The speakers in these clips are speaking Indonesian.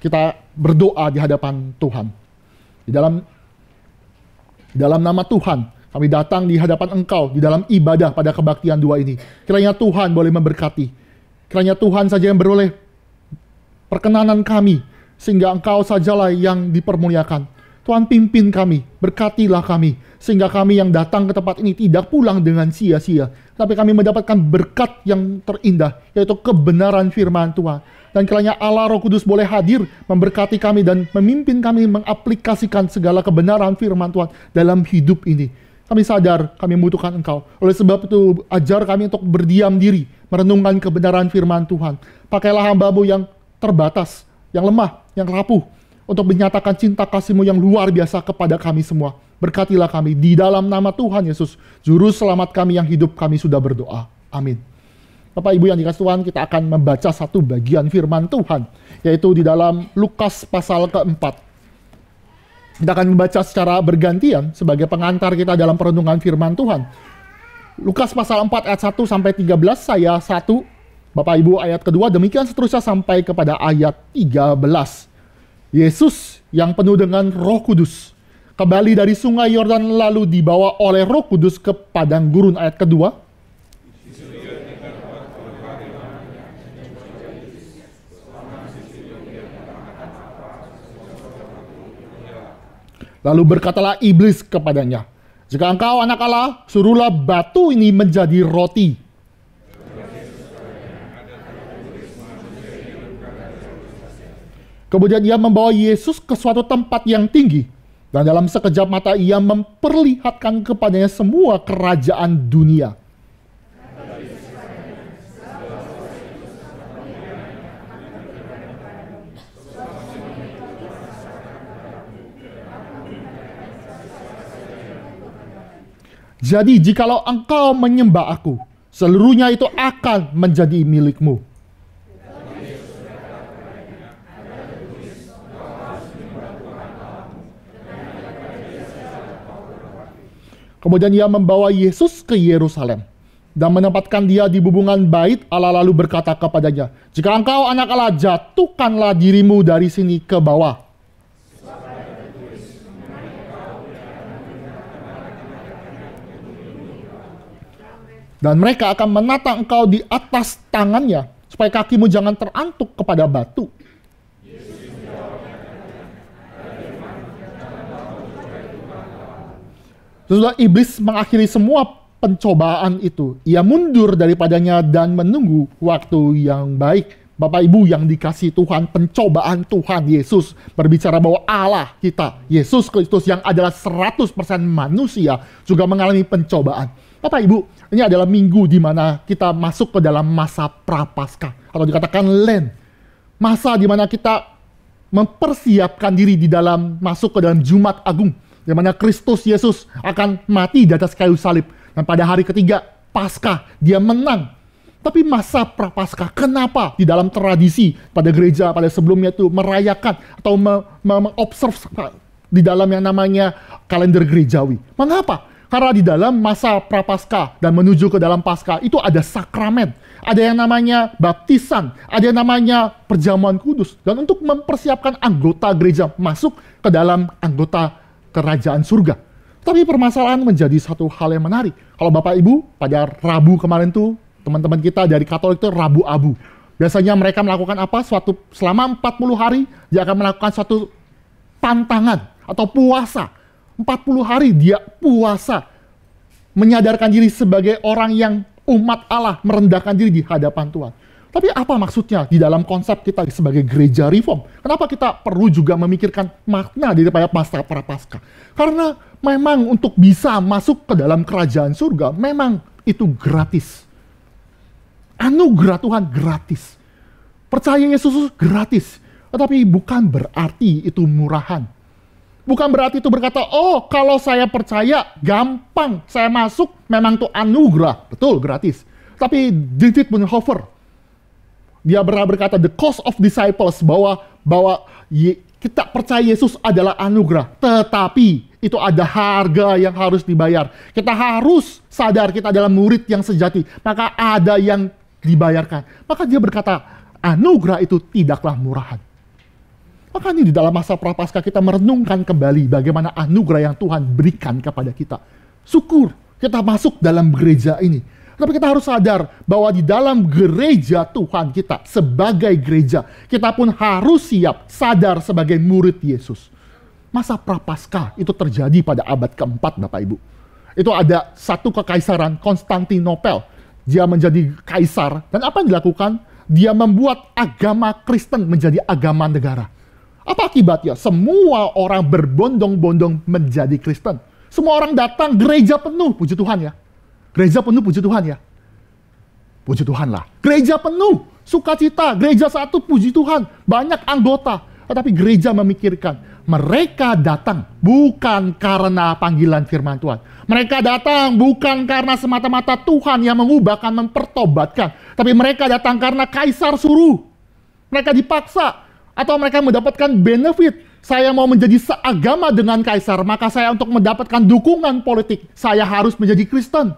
kita berdoa di hadapan Tuhan. Di dalam nama Tuhan, kami datang di hadapan Engkau, di dalam ibadah pada kebaktian 2 ini. Kiranya Tuhan boleh memberkati. Kiranya Tuhan saja yang beroleh perkenanan kami, sehingga Engkau sajalah yang dipermuliakan. Tuhan pimpin kami, berkatilah kami, sehingga kami yang datang ke tempat ini tidak pulang dengan sia-sia, tapi kami mendapatkan berkat yang terindah, yaitu kebenaran firman Tuhan. Dan kiranya Allah Roh Kudus boleh hadir, memberkati kami dan memimpin kami mengaplikasikan segala kebenaran firman Tuhan dalam hidup ini. Kami sadar kami membutuhkan Engkau. Oleh sebab itu, ajar kami untuk berdiam diri, merenungkan kebenaran firman Tuhan. Pakailah hamba-Mu yang terbatas, yang lemah, yang rapuh, untuk menyatakan cinta kasih-Mu yang luar biasa kepada kami semua. Berkatilah kami di dalam nama Tuhan Yesus, Juru Selamat kami yang hidup, kami sudah berdoa. Amin. Bapak Ibu yang dikasihi Tuhan, kita akan membaca satu bagian firman Tuhan, yaitu di dalam Lukas pasal keempat. Kita akan membaca secara bergantian sebagai pengantar kita dalam perenungan firman Tuhan. Lukas pasal 4 ayat 1 sampai 13, saya 1, Bapak Ibu ayat kedua, demikian seterusnya sampai kepada ayat 13. Yesus yang penuh dengan Roh Kudus kembali dari sungai Yordan lalu dibawa oleh Roh Kudus ke padang gurun, ayat kedua. Lalu berkatalah iblis kepadanya, "Jika engkau anak Allah, suruhlah batu ini menjadi roti." Kemudian ia membawa Yesus ke suatu tempat yang tinggi, dan dalam sekejap mata ia memperlihatkan kepadanya semua kerajaan dunia. Jadi jikalau engkau menyembah aku, seluruhnya itu akan menjadi milikmu. Kemudian ia membawa Yesus ke Yerusalem dan menempatkan dia di bubungan bait Allah, lalu berkata kepadanya, "Jika engkau anak Allah, jatuhkanlah dirimu dari sini ke bawah. Dan mereka akan menata engkau di atas tangannya, supaya kakimu jangan terantuk kepada batu." Sesudah iblis mengakhiri semua pencobaan itu, ia mundur daripadanya dan menunggu waktu yang baik. Bapak Ibu yang dikasihi Tuhan, pencobaan Tuhan Yesus berbicara bahwa Allah kita, Yesus Kristus yang adalah 100% manusia, juga mengalami pencobaan. Bapak Ibu, ini adalah minggu di mana kita masuk ke dalam masa Prapaskah, atau dikatakan Lent. Masa di mana kita mempersiapkan diri di dalam masuk ke dalam Jumat Agung, di mana Kristus Yesus akan mati di atas kayu salib. Dan pada hari ketiga, Paskah, dia menang. Tapi masa Prapaskah, kenapa di dalam tradisi pada gereja pada sebelumnya itu merayakan atau mengobserv di dalam yang namanya kalender gerejawi? Mengapa? Karena di dalam masa Prapaskah dan menuju ke dalam Paskah itu ada sakramen. Ada yang namanya baptisan, ada yang namanya perjamuan kudus. Dan untuk mempersiapkan anggota gereja masuk ke dalam anggota kerajaan surga. Tapi permasalahan menjadi satu hal yang menarik. Kalau Bapak Ibu pada Rabu kemarin tuh, teman-teman kita dari Katolik itu Rabu Abu. Biasanya mereka melakukan apa? Selama 40 hari dia akan melakukan suatu pantangan atau puasa. 40 hari dia puasa. Menyadarkan diri sebagai orang yang umat Allah, merendahkan diri di hadapan Tuhan. Tapi apa maksudnya di dalam konsep kita sebagai gereja reform? Kenapa kita perlu juga memikirkan makna daripada masa Prapaskah? Karena memang untuk bisa masuk ke dalam kerajaan surga, memang itu gratis. Anugerah Tuhan gratis. Percaya Yesus gratis. Tetapi bukan berarti itu murahan. Bukan berarti itu berkata, oh kalau saya percaya gampang, saya masuk, memang itu anugerah. Betul, gratis. Tapi Dietrich Bonhoeffer, dia berkata the cost of disciples, bahwa kita percaya Yesus adalah anugerah, tetapi itu ada harga yang harus dibayar. Kita harus sadar kita adalah murid yang sejati, maka ada yang dibayarkan. Maka dia berkata, anugerah itu tidaklah murahan. Maka ini di dalam masa Prapaskah kita merenungkan kembali bagaimana anugerah yang Tuhan berikan kepada kita. Syukur kita masuk dalam gereja ini. Tapi kita harus sadar bahwa di dalam gereja Tuhan kita sebagai gereja, kita pun harus siap sadar sebagai murid Yesus. Masa Prapaskah itu terjadi pada abad keempat, Bapak Ibu. Itu ada satu kekaisaran Konstantinopel. Dia menjadi kaisar, dan apa yang dilakukan? Dia membuat agama Kristen menjadi agama negara. Apa akibatnya? Semua orang berbondong-bondong menjadi Kristen. Semua orang datang, gereja penuh, puji Tuhan ya. Gereja penuh, puji Tuhan ya. Puji Tuhan lah. Gereja penuh, sukacita, gereja satu, puji Tuhan. Banyak anggota. Tetapi gereja memikirkan, mereka datang bukan karena panggilan firman Tuhan. Mereka datang bukan karena semata-mata Tuhan yang mengubahkan, mempertobatkan. Tapi mereka datang karena kaisar suruh. Mereka dipaksa. Atau mereka mendapatkan benefit. Saya mau menjadi seagama dengan kaisar, maka saya untuk mendapatkan dukungan politik, saya harus menjadi Kristen.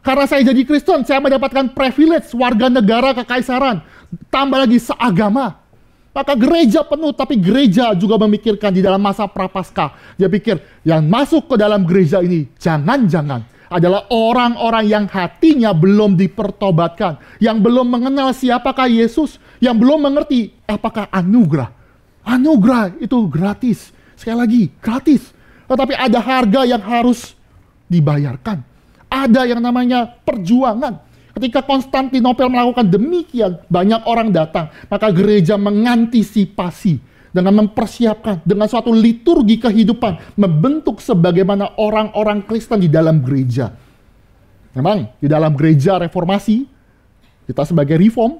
Karena saya jadi Kristen, saya mendapatkan privilege warga negara kekaisaran. Tambah lagi seagama. Maka gereja penuh, tapi gereja juga memikirkan di dalam masa Prapaskah. Dia pikir, yang masuk ke dalam gereja ini, jangan-jangan adalah orang-orang yang hatinya belum dipertobatkan. Yang belum mengenal siapakah Yesus. Yang belum mengerti apakah anugerah. Anugerah itu gratis. Sekali lagi, gratis. Tetapi ada harga yang harus dibayarkan. Ada yang namanya perjuangan. Ketika Konstantinopel melakukan demikian, banyak orang datang. Maka gereja mengantisipasi dengan mempersiapkan dengan suatu liturgi kehidupan, membentuk sebagaimana orang-orang Kristen di dalam gereja. Memang di dalam gereja reformasi, kita sebagai reform,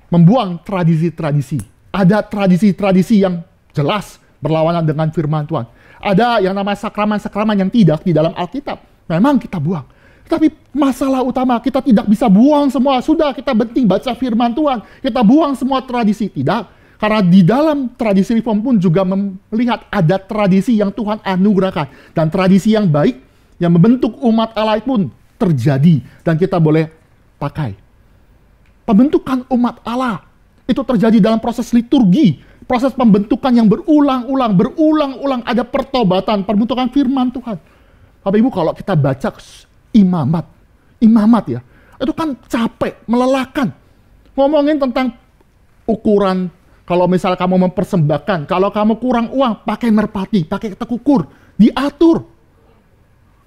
membuang tradisi-tradisi. Ada tradisi-tradisi yang jelas berlawanan dengan firman Tuhan. Ada yang namanya sakramen-sakramen yang tidak di dalam Alkitab. Memang kita buang. Tapi masalah utama, kita tidak bisa buang semua. Sudah, kita penting baca firman Tuhan. Kita buang semua tradisi. Tidak. Karena di dalam tradisi reform pun juga melihat ada tradisi yang Tuhan anugerahkan. Dan tradisi yang baik, yang membentuk umat Allah pun terjadi. Dan kita boleh pakai. Pembentukan umat Allah itu terjadi dalam proses liturgi, proses pembentukan yang berulang-ulang, ada pertobatan, pembentukan firman Tuhan. Bapak Ibu, kalau kita baca imamat ya, itu kan capek, melelahkan. Ngomongin tentang ukuran, kalau misal kamu mempersembahkan, kalau kamu kurang uang, pakai merpati, pakai ketek ukur, diatur.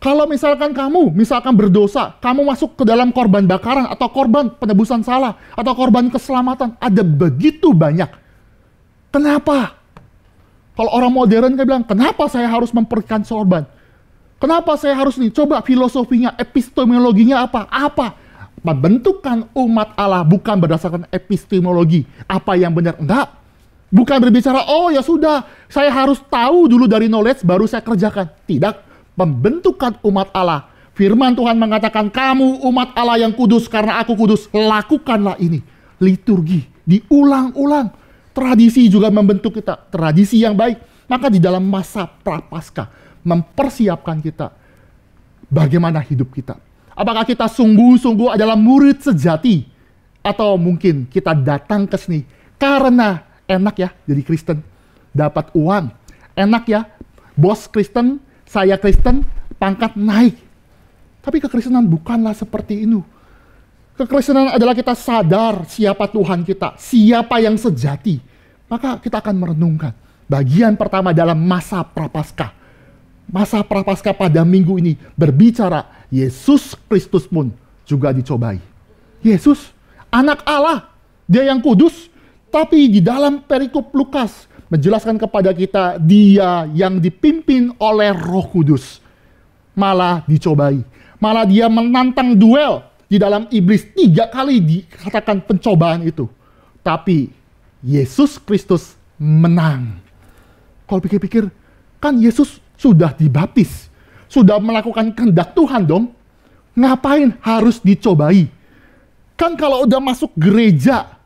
Kalau misalkan kamu, berdosa, kamu masuk ke dalam korban bakaran, atau korban penebusan salah, atau korban keselamatan, ada begitu banyak. Kenapa? Kalau orang modern kan bilang, kenapa saya harus memberikan sorban? Kenapa saya harus nih? Coba filosofinya, epistemologinya apa? Apa? Pembentukan umat Allah bukan berdasarkan epistemologi. Apa yang benar? Enggak. Bukan berbicara, oh ya sudah, saya harus tahu dulu dari knowledge, baru saya kerjakan. Tidak. Pembentukan umat Allah. Firman Tuhan mengatakan, kamu umat Allah yang kudus karena aku kudus. Lakukanlah ini. Liturgi. Diulang-ulang. Tradisi juga membentuk kita. Tradisi yang baik. Maka di dalam masa Prapaskah, mempersiapkan kita. Bagaimana hidup kita. Apakah kita sungguh-sungguh adalah murid sejati? Atau mungkin kita datang ke sini karena enak ya jadi Kristen. Dapat uang. Enak ya. Bos Kristen, saya Kristen, pangkat naik. Tapi kekristenan bukanlah seperti itu. Kekristenan adalah kita sadar siapa Tuhan kita, siapa yang sejati. Maka kita akan merenungkan bagian pertama dalam masa Prapaskah. Masa Prapaskah pada minggu ini berbicara Yesus Kristus pun juga dicobai. Yesus, anak Allah, dia yang kudus. Tapi di dalam perikop Lukas menjelaskan kepada kita dia yang dipimpin oleh Roh Kudus malah dicobai. Malah dia menantang duel di dalam iblis 3 kali dikatakan pencobaan itu. Tapi Yesus Kristus menang. Kalau pikir-pikir, kan Yesus sudah dibaptis. Sudah melakukan kehendak Tuhan dong. Ngapain harus dicobai? Kan kalau udah masuk gereja,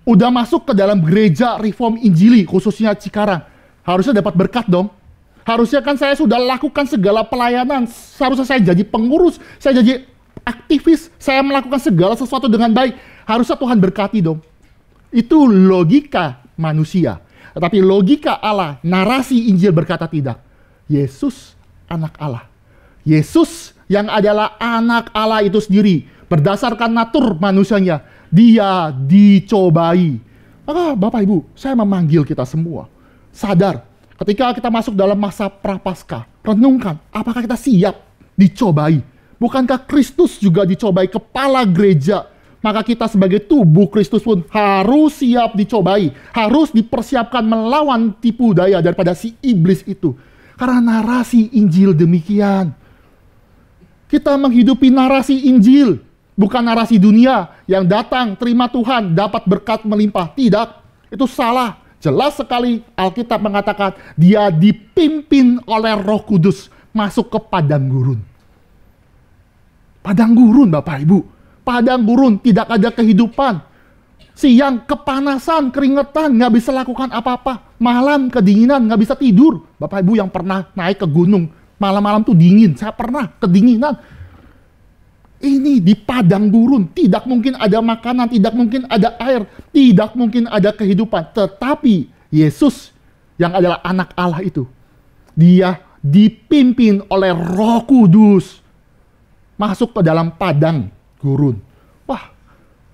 udah masuk ke dalam gereja Reform Injili, khususnya Cikarang, harusnya dapat berkat dong. Harusnya kan saya sudah lakukan segala pelayanan, seharusnya saya jadi pengurus, saya jadi aktivis, saya melakukan segala sesuatu dengan baik. Harusnya Tuhan berkati dong. Itu logika manusia. Tetapi logika Allah, narasi Injil berkata tidak. Yesus anak Allah. Yesus yang adalah anak Allah itu sendiri, berdasarkan natur manusianya, dia dicobai. Maka Bapak Ibu, saya memanggil kita semua sadar ketika kita masuk dalam masa prapaskah, renungkan apakah kita siap dicobai. Bukankah Kristus juga dicobai, kepala gereja? Maka kita sebagai tubuh Kristus pun harus siap dicobai, harus dipersiapkan melawan tipu daya daripada si iblis itu. Karena narasi Injil demikian. Kita menghidupi narasi Injil, bukan narasi dunia yang datang, terima Tuhan, dapat berkat melimpah. Tidak, itu salah. Jelas sekali Alkitab mengatakan dia dipimpin oleh Roh Kudus masuk ke padang gurun. Padang gurun Bapak Ibu. Padang gurun, tidak ada kehidupan. Siang kepanasan, keringetan, nggak bisa lakukan apa-apa. Malam kedinginan, nggak bisa tidur. Bapak Ibu yang pernah naik ke gunung, malam-malam tuh dingin. Saya pernah kedinginan. Ini di padang gurun, tidak mungkin ada makanan, tidak mungkin ada air, tidak mungkin ada kehidupan. Tetapi Yesus yang adalah anak Allah itu, dia dipimpin oleh Roh Kudus masuk ke dalam padang gurun. Wah,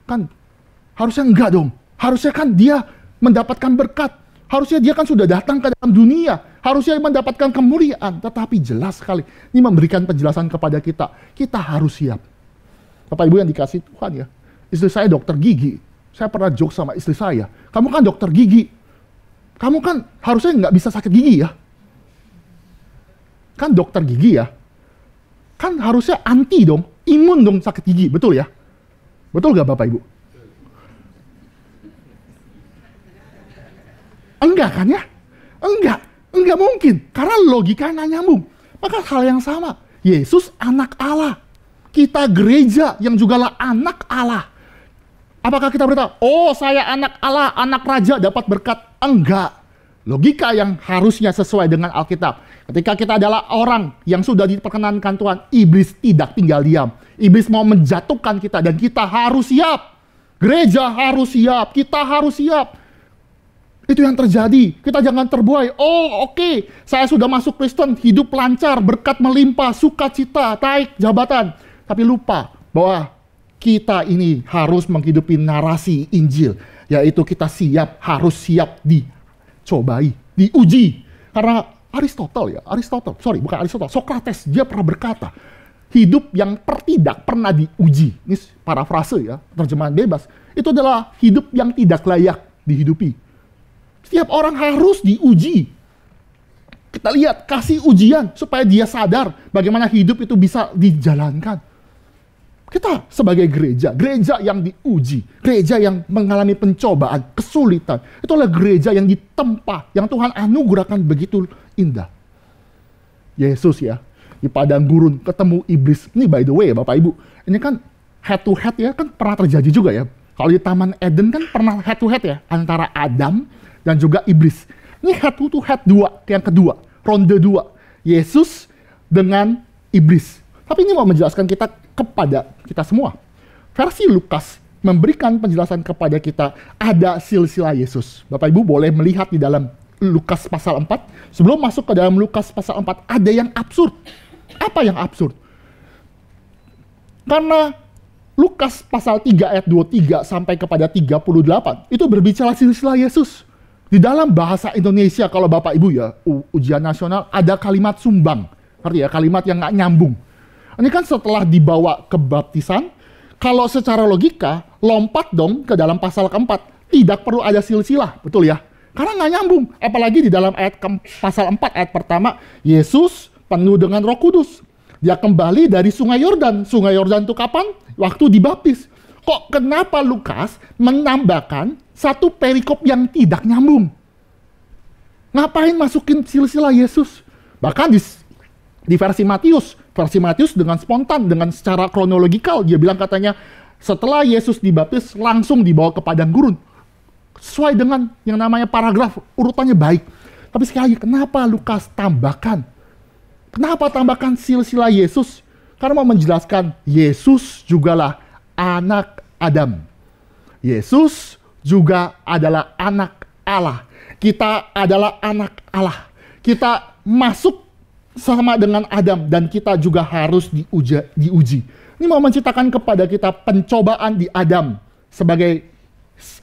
kan harusnya enggak dong. Harusnya kan dia mendapatkan berkat. Harusnya dia kan sudah datang ke dalam dunia. Harusnya mendapatkan kemuliaan. Tetapi jelas sekali, ini memberikan penjelasan kepada kita. Kita harus siap. Bapak Ibu yang dikasih Tuhan ya. Istri saya dokter gigi. Saya pernah joke sama istri saya. Kamu kan dokter gigi. Kamu kan harusnya nggak bisa sakit gigi ya. Kan dokter gigi ya. Kan harusnya anti dong. Imun dong sakit gigi, betul ya? Betul gak Bapak Ibu? Enggak kan ya? Enggak mungkin. Karena logika nggak nyambung. Maka hal yang sama. Yesus anak Allah. Kita gereja yang juga lah anak Allah. Apakah kita berkata, oh saya anak Allah, anak raja dapat berkat? Enggak. Logika yang harusnya sesuai dengan Alkitab. Ketika kita adalah orang yang sudah diperkenankan Tuhan, iblis tidak tinggal diam. Iblis mau menjatuhkan kita dan kita harus siap. Gereja harus siap, kita harus siap. Itu yang terjadi. Kita jangan terbuai. Oh oke, saya sudah masuk Kristen, hidup lancar, berkat melimpah, sukacita, naik jabatan. Tapi lupa bahwa kita ini harus menghidupi narasi Injil. Yaitu kita harus siap dicobai, diuji. Karena Sokrates, dia pernah berkata, hidup yang tidak pernah diuji. Ini parafrase ya, terjemahan bebas. Itu adalah hidup yang tidak layak dihidupi. Setiap orang harus diuji. Kita lihat, kasih ujian supaya dia sadar bagaimana hidup itu bisa dijalankan. Kita sebagai gereja yang diuji, gereja yang mengalami pencobaan, kesulitan, itu adalah gereja yang ditempa, yang Tuhan anugerahkan begitu indah. Yesus ya, di padang gurun ketemu iblis. Ini by the way Bapak Ibu, ini kan head to head ya, kan pernah terjadi juga ya. Kalau di Taman Eden kan pernah head to head ya, antara Adam dan juga iblis. Ini head to head yang kedua, ronde 2. Yesus dengan iblis. Tapi ini mau menjelaskan kepada kita semua. Versi Lukas memberikan penjelasan kepada kita, ada silsilah Yesus. Bapak Ibu boleh melihat di dalam Lukas pasal 4. Sebelum masuk ke dalam Lukas pasal 4, ada yang absurd. Apa yang absurd? Karena Lukas pasal 3 ayat 23 sampai kepada 38, itu berbicara silsilah Yesus. Di dalam bahasa Indonesia, kalau Bapak Ibu ya, ujian nasional, ada kalimat sumbang. Artinya kalimat yang nggak nyambung. Ini kan setelah dibawa ke baptisan, kalau secara logika, lompat dong ke dalam pasal keempat. Tidak perlu ada silsilah, betul ya? Karena nggak nyambung. Apalagi di dalam pasal 4 ayat pertama, Yesus penuh dengan Roh Kudus. Dia kembali dari Sungai Yordan. Sungai Yordan itu kapan? Waktu dibaptis. Kok kenapa Lukas menambahkan satu perikop yang tidak nyambung? Ngapain masukin silsilah Yesus? Bahkan di versi Matius dengan spontan, dengan secara kronologikal, dia bilang katanya, setelah Yesus dibaptis, langsung dibawa ke padang gurun. Sesuai dengan yang namanya paragraf, urutannya baik. Tapi sekali lagi, kenapa Lukas tambahkan? Kenapa tambahkan silsilah Yesus? Karena mau menjelaskan, Yesus jugalah anak Adam. Yesus juga adalah anak Allah. Kita adalah anak Allah. Kita masuk sama dengan Adam dan kita juga harus diuji. Ini mau menceritakan kepada kita pencobaan di Adam sebagai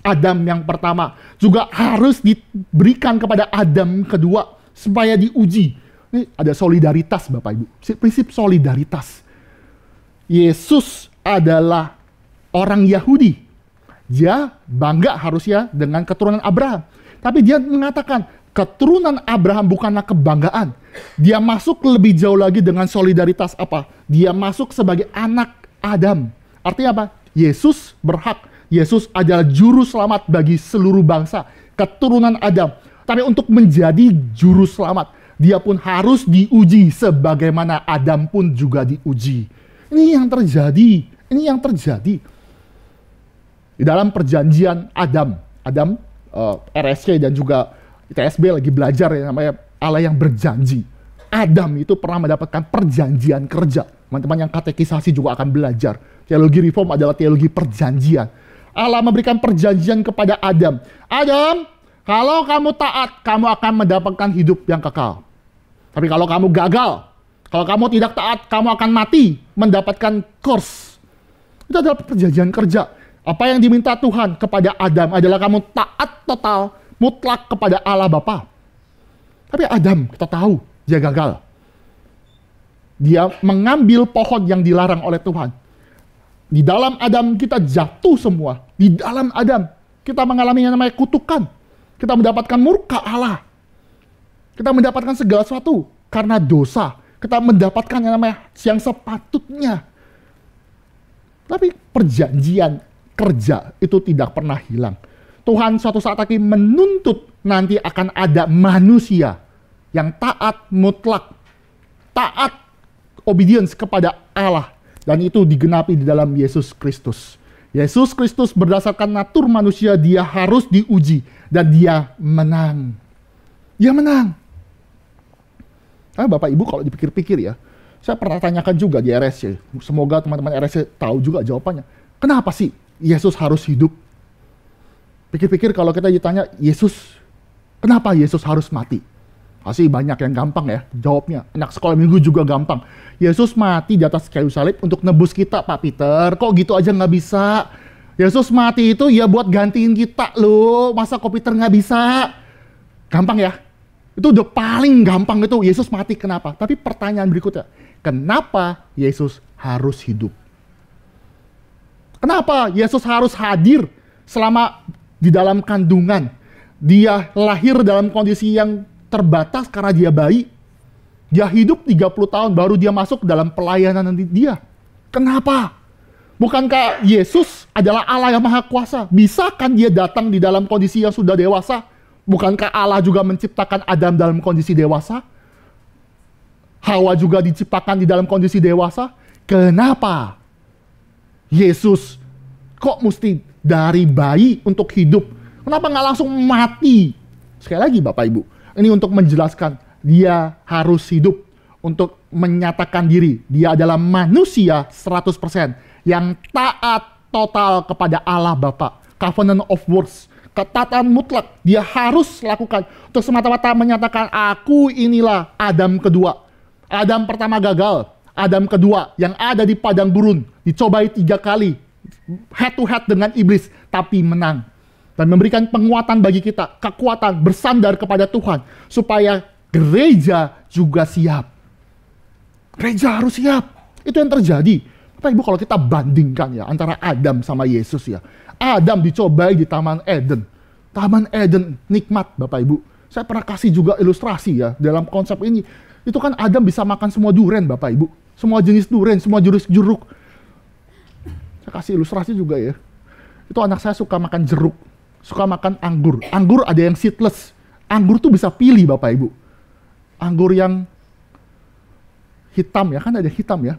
Adam yang pertama juga harus diberikan kepada Adam kedua supaya diuji. Ini ada solidaritas Bapak Ibu, prinsip solidaritas. Yesus adalah orang Yahudi. Dia bangga harusnya dengan keturunan Abraham. Tapi dia mengatakan, keturunan Abraham bukanlah kebanggaan. Dia masuk lebih jauh lagi dengan solidaritas apa? Dia masuk sebagai anak Adam. Artinya apa? Yesus berhak. Yesus adalah juru selamat bagi seluruh bangsa. Keturunan Adam. Tapi untuk menjadi juru selamat, dia pun harus diuji sebagaimana Adam pun juga diuji. Ini yang terjadi. Ini yang terjadi. Di dalam perjanjian Adam, RSC dan juga ITSB lagi belajar ya, namanya Allah yang berjanji. Adam itu pernah mendapatkan perjanjian kerja. Teman-teman yang katekisasi juga akan belajar. Teologi reform adalah teologi perjanjian. Allah memberikan perjanjian kepada Adam. Adam, kalau kamu taat, kamu akan mendapatkan hidup yang kekal. Tapi kalau kamu gagal, kalau kamu tidak taat, kamu akan mati, mendapatkan curse. Itu adalah perjanjian kerja. Apa yang diminta Tuhan kepada Adam adalah kamu taat total, mutlak kepada Allah Bapa. Tapi Adam, kita tahu, dia gagal. Dia mengambil pohon yang dilarang oleh Tuhan. Di dalam Adam kita jatuh semua. Di dalam Adam kita mengalami yang namanya kutukan. Kita mendapatkan murka Allah. Kita mendapatkan segala sesuatu karena dosa. Kita mendapatkan yang namanya yang sepatutnya. Tapi perjanjian kerja itu tidak pernah hilang. Tuhan suatu saat lagi menuntut nanti akan ada manusia yang taat mutlak, taat obedience kepada Allah, dan itu digenapi di dalam Yesus Kristus. Yesus Kristus berdasarkan natur manusia, dia harus diuji dan dia menang. Dia menang. Bapak Ibu kalau dipikir-pikir ya, saya pernah tanyakan juga di RSC. Semoga teman-teman RSC tahu juga jawabannya. Kenapa sih Yesus harus hidup? Pikir-pikir kalau kita ditanya, kenapa Yesus harus mati? Pasti banyak yang gampang ya jawabnya. Anak sekolah minggu juga gampang. Yesus mati di atas kayu salib untuk nebus kita, Pak Peter. Kok gitu aja nggak bisa? Yesus mati itu ya buat gantiin kita loh. Masa kok Peter nggak bisa? Gampang ya? Itu udah paling gampang itu. Yesus mati kenapa? Tapi pertanyaan berikutnya, kenapa Yesus harus hidup? Kenapa Yesus harus hadir selama di dalam kandungan? Dia lahir dalam kondisi yang terbatas karena dia bayi. Dia hidup 30 tahun baru dia masuk dalam pelayanan nanti dia. Kenapa? Bukankah Yesus adalah Allah yang Maha Kuasa? Bisakah dia datang di dalam kondisi yang sudah dewasa? Bukankah Allah juga menciptakan Adam dalam kondisi dewasa? Hawa juga diciptakan di dalam kondisi dewasa? Kenapa Yesus kok mesti dari bayi untuk hidup? Kenapa nggak langsung mati? Sekali lagi Bapak Ibu, ini untuk menjelaskan dia harus hidup untuk menyatakan diri. Dia adalah manusia 100% yang taat total kepada Allah Bapa. Covenant of words, ketaatan mutlak dia harus lakukan untuk semata-mata menyatakan aku inilah Adam kedua. Adam pertama gagal, Adam kedua yang ada di padang gurun dicobai 3 kali head to head dengan iblis tapi menang. Dan memberikan penguatan bagi kita, kekuatan bersandar kepada Tuhan supaya gereja juga siap. Gereja harus siap. Itu yang terjadi. Bapak Ibu kalau kita bandingkan ya antara Adam sama Yesus ya. Adam dicobai di Taman Eden. Taman Eden nikmat Bapak Ibu. Saya pernah kasih juga ilustrasi ya dalam konsep ini. Itu kan Adam bisa makan semua durian Bapak Ibu. Semua jenis durian, semua jenis jeruk. Saya kasih ilustrasi juga ya. Itu anak saya suka makan jeruk. Suka makan anggur. Anggur ada yang seedless. Anggur tuh bisa pilih Bapak Ibu. Anggur yang hitam ya, kan ada hitam ya.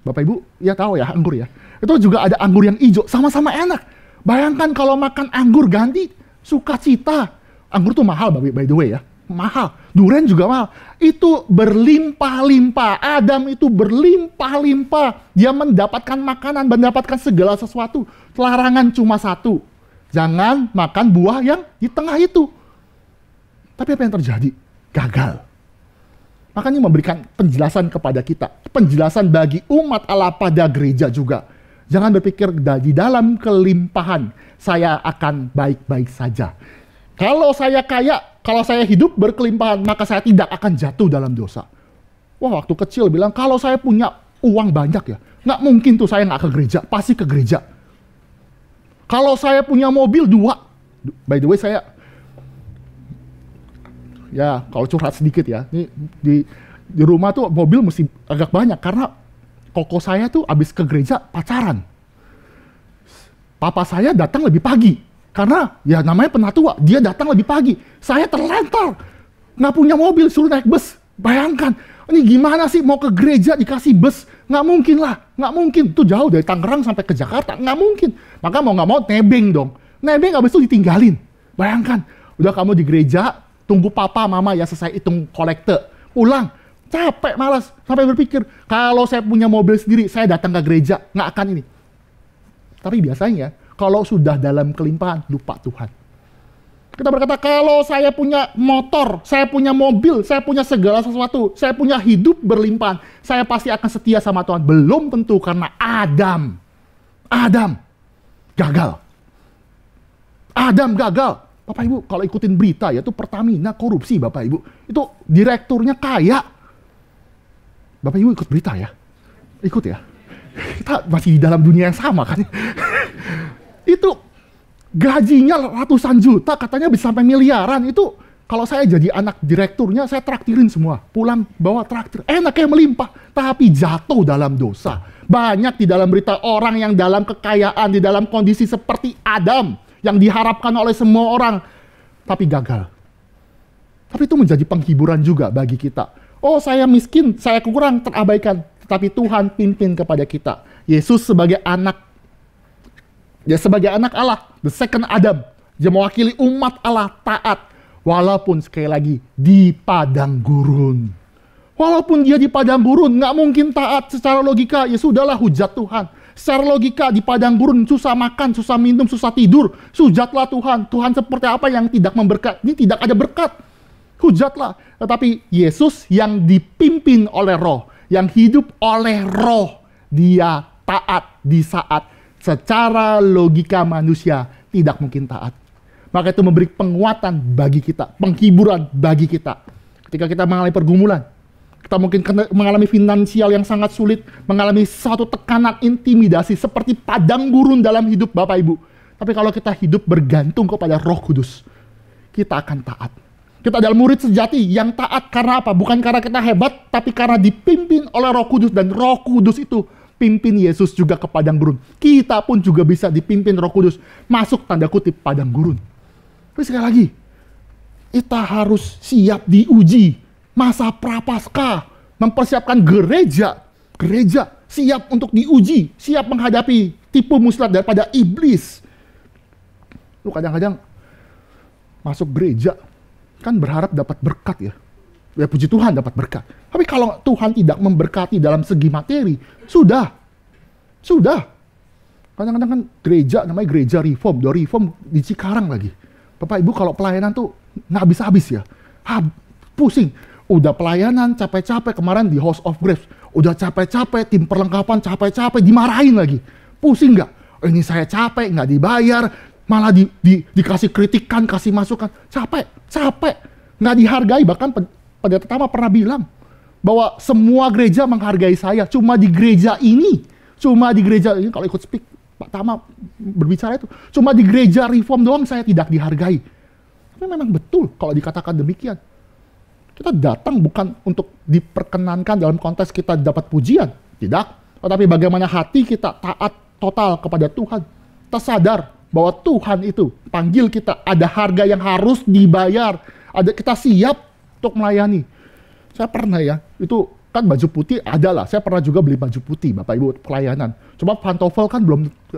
Bapak Ibu ya tahu ya anggur ya. Itu juga ada anggur yang hijau, sama-sama enak. Bayangkan kalau makan anggur ganti sukacita. Anggur tuh mahal by the way ya. Mahal. Durian juga mahal. Itu berlimpah-limpah. Adam itu berlimpah-limpah. Dia mendapatkan makanan, mendapatkan segala sesuatu. Larangan cuma satu. Jangan makan buah yang di tengah itu. Tapi apa yang terjadi? Gagal. Makanya memberikan penjelasan kepada kita. Penjelasan bagi umat Allah pada gereja juga. Jangan berpikir di dalam kelimpahan saya akan baik-baik saja. Kalau saya kaya, kalau saya hidup berkelimpahan, maka saya tidak akan jatuh dalam dosa. Wah, waktu kecil bilang, kalau saya punya uang banyak ya, nggak mungkin tuh saya nggak ke gereja, pasti ke gereja. Kalau saya punya mobil 2, by the way saya, ya kalau curhat sedikit ya, ini di rumah tuh mobil mesti agak banyak, karena koko saya tuh abis ke gereja pacaran. Papa saya datang lebih pagi, karena ya namanya penatua, dia datang lebih pagi. Saya terlantar, nggak punya mobil, suruh naik bus. Bayangkan, ini gimana sih mau ke gereja dikasih bus? Nggak mungkin lah, nggak mungkin. Itu jauh dari Tangerang sampai ke Jakarta, nggak mungkin. Maka mau nggak mau nebeng dong. Nebeng abis itu ditinggalin. Bayangkan, udah kamu di gereja, tunggu papa mama ya selesai hitung kolekte, pulang. Capek, malas. Sampai berpikir, kalau saya punya mobil sendiri, saya datang ke gereja, nggak akan ini. Tapi biasanya, kalau sudah dalam kelimpahan, lupa Tuhan. Kita berkata, kalau saya punya motor, saya punya mobil, saya punya segala sesuatu, saya punya hidup berlimpahan, saya pasti akan setia sama Tuhan. Belum tentu, karena Adam gagal. Adam gagal. Bapak Ibu, kalau ikutin berita ya, itu Pertamina korupsi Bapak Ibu. Itu direkturnya kaya. Bapak Ibu ikut berita ya? Ikut ya? Kita masih di dalam dunia yang sama kan? Itu gajinya ratusan juta, katanya bisa sampai miliaran. Itu kalau saya jadi anak direkturnya, saya traktirin semua. Pulang bawa traktir, enaknya melimpah. Tapi jatuh dalam dosa. Banyak di dalam berita orang yang dalam kekayaan, di dalam kondisi seperti Adam, yang diharapkan oleh semua orang, tapi gagal. Tapi itu menjadi penghiburan juga bagi kita. Oh, saya miskin, saya kurang, terabaikan. Tetapi Tuhan pimpin kepada kita. Yesus sebagai anak, dia sebagai anak Allah, the second Adam. Dia mewakili umat Allah taat. Walaupun sekali lagi di padang gurun. Walaupun dia di padang gurun, nggak mungkin taat secara logika. Ya sudahlah, hujat Tuhan. Secara logika di padang gurun, susah makan, susah minum, susah tidur. Hujatlah Tuhan. Tuhan seperti apa yang tidak memberkat? Ini tidak ada berkat. Hujatlah. Tetapi Yesus yang dipimpin oleh Roh, yang hidup oleh Roh, dia taat di saat secara logika manusia tidak mungkin taat. Maka itu memberi penguatan bagi kita, penghiburan bagi kita. Ketika kita mengalami pergumulan, kita mungkin mengalami finansial yang sangat sulit, mengalami satu tekanan intimidasi seperti padang gurun dalam hidup Bapak Ibu. Tapi kalau kita hidup bergantung kepada Roh Kudus, kita akan taat. Kita adalah murid sejati yang taat karena apa? Bukan karena kita hebat, tapi karena dipimpin oleh Roh Kudus, dan Roh Kudus itu pimpin Yesus juga ke padang gurun. Kita pun juga bisa dipimpin Roh Kudus masuk tanda kutip padang gurun. Tapi sekali lagi, kita harus siap diuji. Masa prapaskah, mempersiapkan gereja siap untuk diuji, siap menghadapi tipu muslihat daripada iblis. Lu kadang-kadang masuk gereja kan berharap dapat berkat ya. Ya puji Tuhan dapat berkat. Tapi kalau Tuhan tidak memberkati dalam segi materi, sudah. Kadang-kadang kan gereja namanya gereja reform, di Cikarang lagi. Bapak Ibu kalau pelayanan tuh nggak habis-habis ya. Pusing. Udah pelayanan capek-capek, kemarin di House of Grace. Udah capek-capek, tim perlengkapan capek-capek, dimarahin lagi. Pusing nggak? Ini saya capek, nggak dibayar, malah dikasih kritikan, kasih masukan. Capek. Nggak dihargai. Bahkan pendeta Tama pernah bilang bahwa semua gereja menghargai saya. Cuma di gereja ini, kalau ikut speak, Pak Tama berbicara itu, cuma di gereja reform doang saya tidak dihargai. Tapi memang betul kalau dikatakan demikian. Kita datang bukan untuk diperkenankan dalam konteks kita dapat pujian, tidak. Tetapi bagaimana hati kita taat total kepada Tuhan. Kita sadar bahwa Tuhan itu panggil kita, ada harga yang harus dibayar. Kita siap untuk melayani. Saya pernah ya, itu kan baju putih adalah. Saya pernah juga beli baju putih, Bapak Ibu, pelayanan. Cuma pantofel kan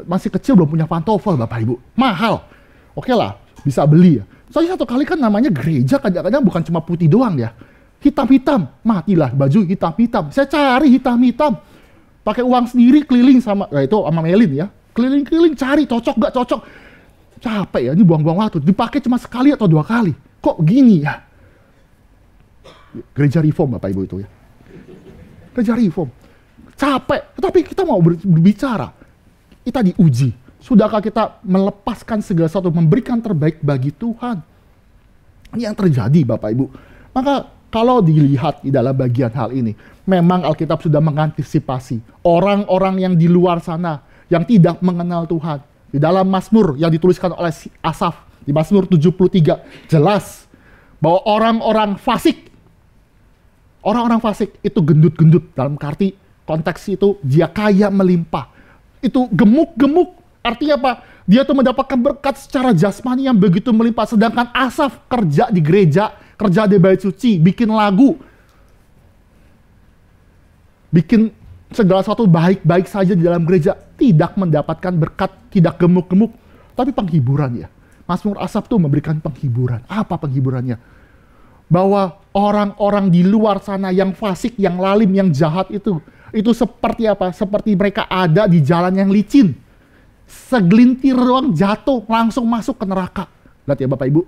masih kecil, belum punya pantofel, Bapak Ibu. Mahal. Oke lah, bisa beli ya. Soalnya satu kali kan namanya gereja, kadang-kadang bukan cuma putih doang ya. Hitam-hitam, matilah baju hitam-hitam. Saya cari hitam-hitam. Pakai uang sendiri keliling sama Melin ya. Keliling-keliling cari, cocok gak cocok. Capek ya, ini buang-buang waktu. Dipakai cuma sekali atau 2 kali. Kok gini ya? Gereja Reform Bapak Ibu itu ya. Gereja Reform. Capek, tetapi kita mau berbicara. Kita diuji. Sudahkah kita melepaskan segala sesuatu, memberikan terbaik bagi Tuhan? Ini yang terjadi Bapak Ibu. Maka kalau dilihat di dalam bagian hal ini, memang Alkitab sudah mengantisipasi orang-orang yang di luar sana yang tidak mengenal Tuhan. Di dalam Mazmur yang dituliskan oleh Asaf, di Mazmur 73, jelas bahwa orang-orang fasik itu gendut-gendut, dalam arti konteks itu dia kaya melimpah. Itu gemuk-gemuk, artinya apa? Dia tuh mendapatkan berkat secara jasmani yang begitu melimpah. Sedangkan Asaf kerja di gereja, kerja di bait suci, bikin lagu, bikin segala sesuatu baik-baik saja di dalam gereja, tidak mendapatkan berkat, tidak gemuk-gemuk, tapi penghiburan ya. Mazmur Asaf tuh memberikan penghiburan. Apa penghiburannya? Bahwa orang-orang di luar sana yang fasik, yang lalim, yang jahat itu seperti apa? Seperti mereka ada di jalan yang licin. Segelintir doang jatuh, langsung masuk ke neraka. Lihat ya Bapak Ibu.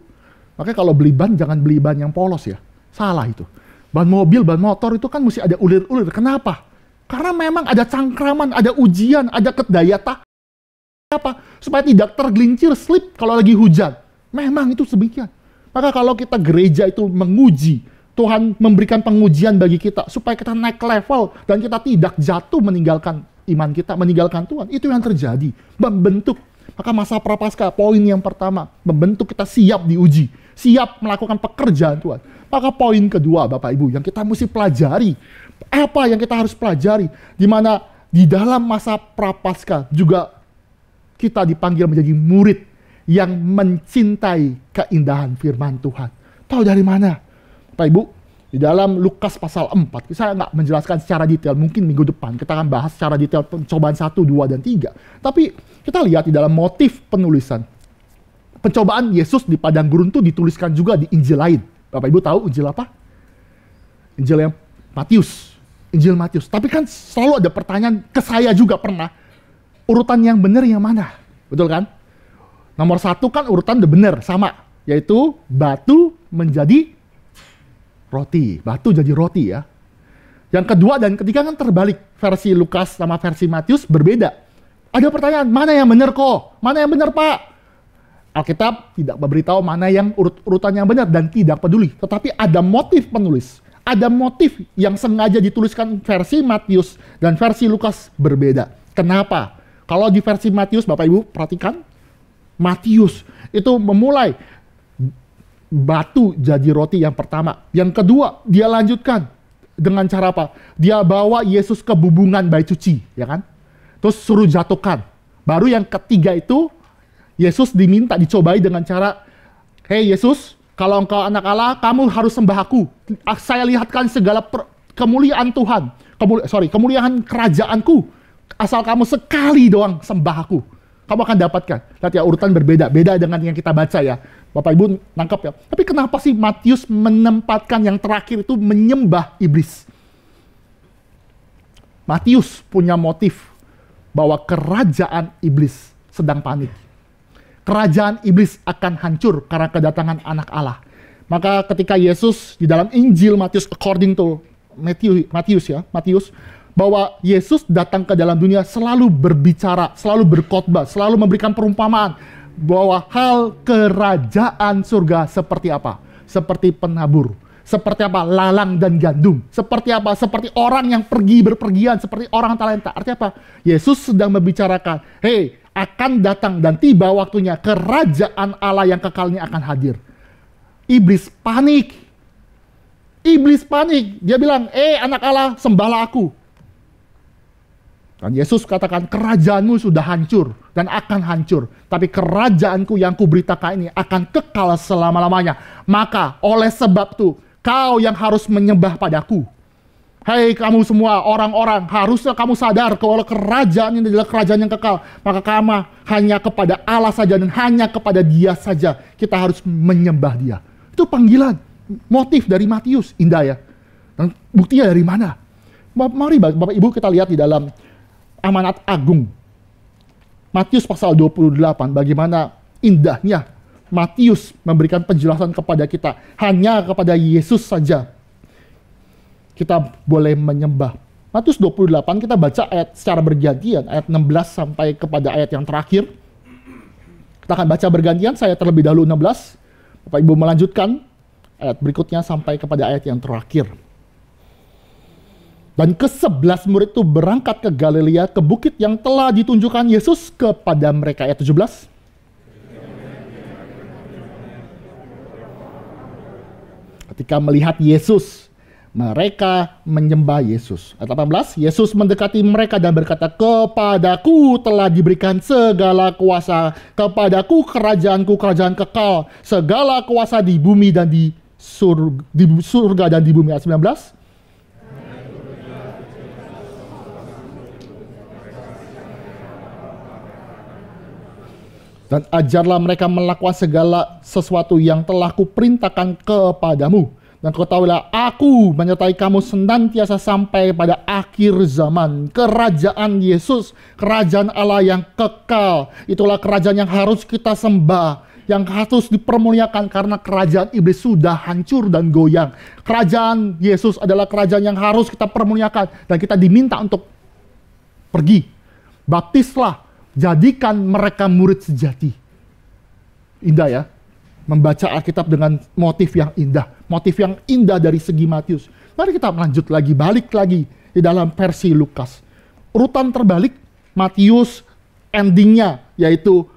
Makanya kalau beli ban, jangan beli ban yang polos ya. Salah itu. Ban mobil, ban motor itu kan mesti ada ulir-ulir. Kenapa? Karena memang ada cangkraman, ada ujian, ada daya tahan. Apa? Supaya tidak tergelincir, slip kalau lagi hujan. Memang itu demikian. Maka kalau kita gereja itu menguji, Tuhan memberikan pengujian bagi kita supaya kita naik level dan kita tidak jatuh meninggalkan iman kita, meninggalkan Tuhan. Itu yang terjadi. Membentuk. Maka masa prapaskah, poin yang pertama, membentuk kita siap diuji, siap melakukan pekerjaan Tuhan. Maka poin kedua Bapak Ibu yang kita mesti pelajari, apa yang kita harus pelajari, di mana di dalam masa prapaskah juga kita dipanggil menjadi murid yang mencintai keindahan firman Tuhan. Tahu dari mana? Bapak Ibu, di dalam Lukas pasal 4, saya nggak menjelaskan secara detail, mungkin minggu depan kita akan bahas secara detail pencobaan 1, 2, dan 3. Tapi kita lihat di dalam motif penulisan. Pencobaan Yesus di padang gurun itu dituliskan juga di Injil lain. Bapak Ibu tahu Injil apa? Injil yang Matius. Injil Matius. Tapi kan selalu ada pertanyaan, ke saya juga pernah, urutan yang benar yang mana? Betul kan? Nomor 1 kan urutan udah benar, sama. Yaitu batu menjadi roti. Batu jadi roti ya. Yang kedua dan ketiga kan terbalik. Versi Lukas sama versi Matius berbeda. Ada pertanyaan, mana yang benar kok? Mana yang benar Pak? Alkitab tidak memberitahu mana yang urutan yang benar dan tidak peduli. Tetapi ada motif penulis. Ada motif yang sengaja dituliskan versi Matius dan versi Lukas berbeda. Kenapa? Kalau di versi Matius, Bapak Ibu perhatikan, Matius itu memulai batu jadi roti yang pertama. Yang kedua, dia lanjutkan dengan cara apa? Dia bawa Yesus ke bubungan bait suci, ya kan? Terus suruh jatuhkan. Baru yang ketiga itu, Yesus diminta dicobai dengan cara, "Hei Yesus, kalau engkau anak Allah, kamu harus sembah aku. Saya lihatkan segala kemuliaan Tuhan. Kemuliaan kerajaanku. Asal kamu sekali doang sembah aku. Kamu akan dapatkan." Lihat ya, urutan berbeda. Beda dengan yang kita baca ya. Bapak Ibu nangkap ya. Tapi kenapa sih Matius menempatkan yang terakhir itu menyembah iblis? Matius punya motif bahwa kerajaan iblis sedang panik. Kerajaan iblis akan hancur karena kedatangan anak Allah. Maka ketika Yesus di dalam Injil Matius according to Matius, bahwa Yesus datang ke dalam dunia selalu berbicara, selalu berkhotbah, selalu memberikan perumpamaan bahwa hal kerajaan surga seperti apa? Seperti penabur, seperti apa? Lalang dan gandum, seperti apa? Seperti orang yang pergi berpergian, seperti orang talenta. Artinya apa? Yesus sedang membicarakan, hei, akan datang dan tiba waktunya kerajaan Allah yang kekal ini akan hadir. Iblis panik. Iblis panik. Dia bilang, anak Allah, sembahlah aku. Dan Yesus katakan, kerajaanmu sudah hancur dan akan hancur. Tapi kerajaanku yang kuberitakan ini akan kekal selama-lamanya. Maka oleh sebab itu, kau yang harus menyembah padaku. Hai kamu semua orang-orang, harusnya kamu sadar kalau kerajaan ini adalah kerajaan yang kekal. Maka kamu hanya kepada Allah saja dan hanya kepada Dia saja kita harus menyembah Dia. Itu panggilan, motif dari Matius. Indah ya. Dan buktinya dari mana? Mari Bapak Ibu kita lihat di dalam Amanat Agung. Matius pasal 28, bagaimana indahnya Matius memberikan penjelasan kepada kita. Hanya kepada Yesus saja kita boleh menyembah. Matius 28 kita baca ayat secara bergantian, ayat 16 sampai kepada ayat yang terakhir. Kita akan baca bergantian, saya terlebih dahulu 16, Bapak Ibu melanjutkan ayat berikutnya sampai kepada ayat yang terakhir. Dan ke-11 murid itu berangkat ke Galilea, ke bukit yang telah ditunjukkan Yesus kepada mereka. Ayat 17. Ketika melihat Yesus, mereka menyembah Yesus. Ayat 18, Yesus mendekati mereka dan berkata, "Kepadaku telah diberikan segala kuasa, kepadaku kerajaanku, kerajaan kekal, segala kuasa di bumi dan di surga dan di bumi." Ayat 19. Dan ajarlah mereka melakukan segala sesuatu yang telah kuperintahkan kepadamu. Dan ketahuilah, aku menyertai kamu senantiasa sampai pada akhir zaman. Kerajaan Yesus, kerajaan Allah yang kekal. Itulah kerajaan yang harus kita sembah, yang harus dipermuliakan karena kerajaan iblis sudah hancur dan goyang. Kerajaan Yesus adalah kerajaan yang harus kita permuliakan. Dan kita diminta untuk pergi, baptislah, jadikan mereka murid sejati. Indah ya, membaca Alkitab dengan motif yang indah. Motif yang indah dari segi Matius. Mari kita lanjut lagi, balik lagi di dalam versi Lukas. Urutan terbalik, Matius endingnya yaitu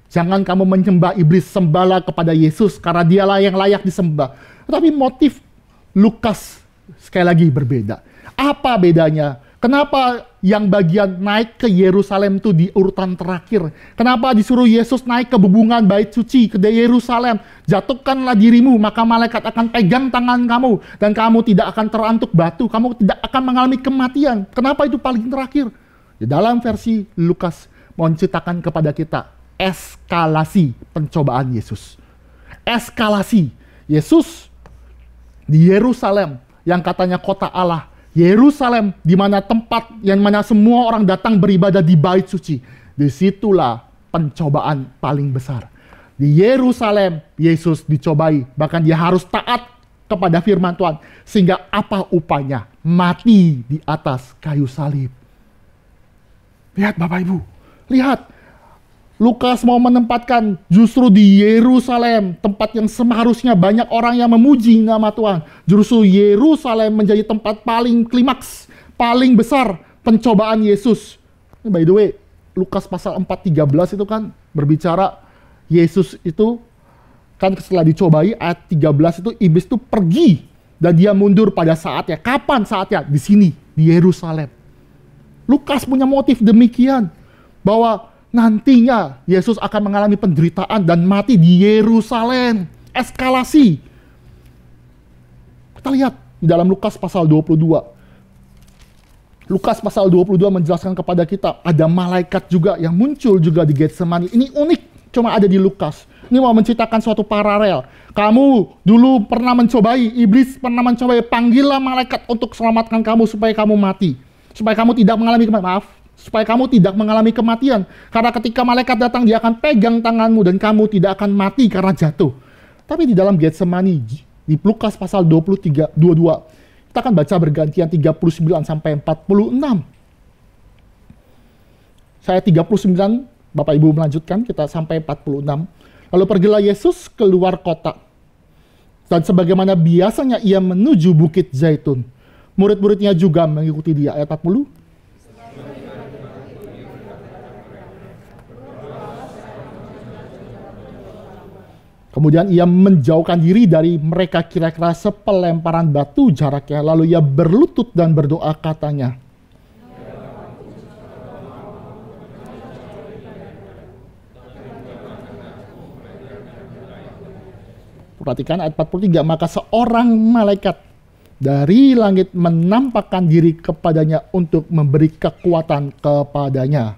jangan kamu menyembah iblis, sembahlah kepada Yesus karena dialah yang layak disembah. Tetapi motif Lukas sekali lagi berbeda. Apa bedanya? Kenapa yang bagian naik ke Yerusalem itu di urutan terakhir? Kenapa disuruh Yesus naik ke bebungan bait suci, ke Yerusalem? Jatuhkanlah dirimu, maka malaikat akan pegang tangan kamu, dan kamu tidak akan terantuk batu, kamu tidak akan mengalami kematian. Kenapa itu paling terakhir? Di dalam versi Lukas menceritakan kepada kita eskalasi pencobaan Yesus. Eskalasi Yesus di Yerusalem yang katanya kota Allah. Yerusalem, di mana tempat yang mana semua orang datang beribadah di bait suci. Disitulah pencobaan paling besar. Di Yerusalem, Yesus dicobai. Bahkan dia harus taat kepada firman Tuhan. Sehingga apa upahnya? Mati di atas kayu salib. Lihat Bapak Ibu, lihat. Lukas mau menempatkan justru di Yerusalem, tempat yang seharusnya banyak orang yang memuji nama Tuhan. Justru Yerusalem menjadi tempat paling klimaks, paling besar pencobaan Yesus. By the way, Lukas pasal 4:13 itu kan berbicara Yesus itu kan setelah dicobai, ayat 13 itu iblis itu pergi dan dia mundur pada saatnya. Kapan saatnya? Di sini, di Yerusalem. Lukas punya motif demikian, bahwa nantinya Yesus akan mengalami penderitaan dan mati di Yerusalem. Eskalasi. Kita lihat di dalam Lukas pasal 22. Lukas pasal 22 menjelaskan kepada kita ada malaikat juga yang muncul juga di Getsemani. Ini unik, cuma ada di Lukas. Ini mau menceritakan suatu paralel. Kamu dulu pernah mencobai, iblis pernah mencobai, panggillah malaikat untuk selamatkan kamu supaya kamu mati. Supaya kamu tidak mengalami supaya kamu tidak mengalami kematian. Karena ketika malaikat datang, dia akan pegang tanganmu dan kamu tidak akan mati karena jatuh. Tapi di dalam Getsemani, di Lukas pasal 22, kita akan baca bergantian 39 sampai 46. Saya 39, Bapak Ibu melanjutkan, kita sampai 46. Lalu pergilah Yesus keluar kota. Dan sebagaimana biasanya ia menuju Bukit Zaitun. Murid-muridnya juga mengikuti dia. Ayat 40. Kemudian ia menjauhkan diri dari mereka kira-kira sepelemparan batu jaraknya. Lalu ia berlutut dan berdoa katanya. Perhatikan ayat 43. Maka seorang malaikat dari langit menampakkan diri kepadanya untuk memberi kekuatan kepadanya.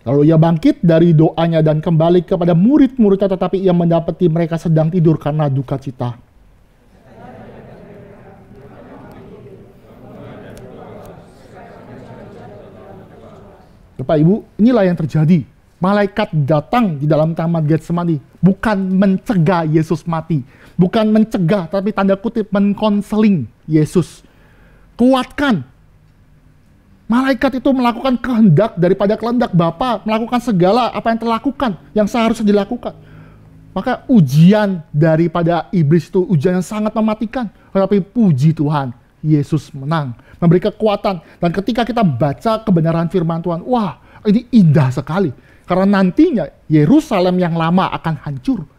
Lalu ia bangkit dari doanya dan kembali kepada murid-muridnya, tetapi ia mendapati mereka sedang tidur karena duka cita. Bapak Ibu, inilah yang terjadi Malaikat datang di dalam taman Getsemani bukan mencegah Yesus mati, bukan mencegah, tapi tanda kutip mengkonseling Yesus. Kuatkan. Malaikat itu melakukan kehendak daripada kehendak Bapa, melakukan segala apa yang terlakukan, yang seharusnya dilakukan. Maka ujian daripada iblis itu ujian yang sangat mematikan. Tetapi puji Tuhan, Yesus menang, memberi kekuatan. Dan ketika kita baca kebenaran firman Tuhan, wah, ini indah sekali. Karena nantinya Yerusalem yang lama akan hancur.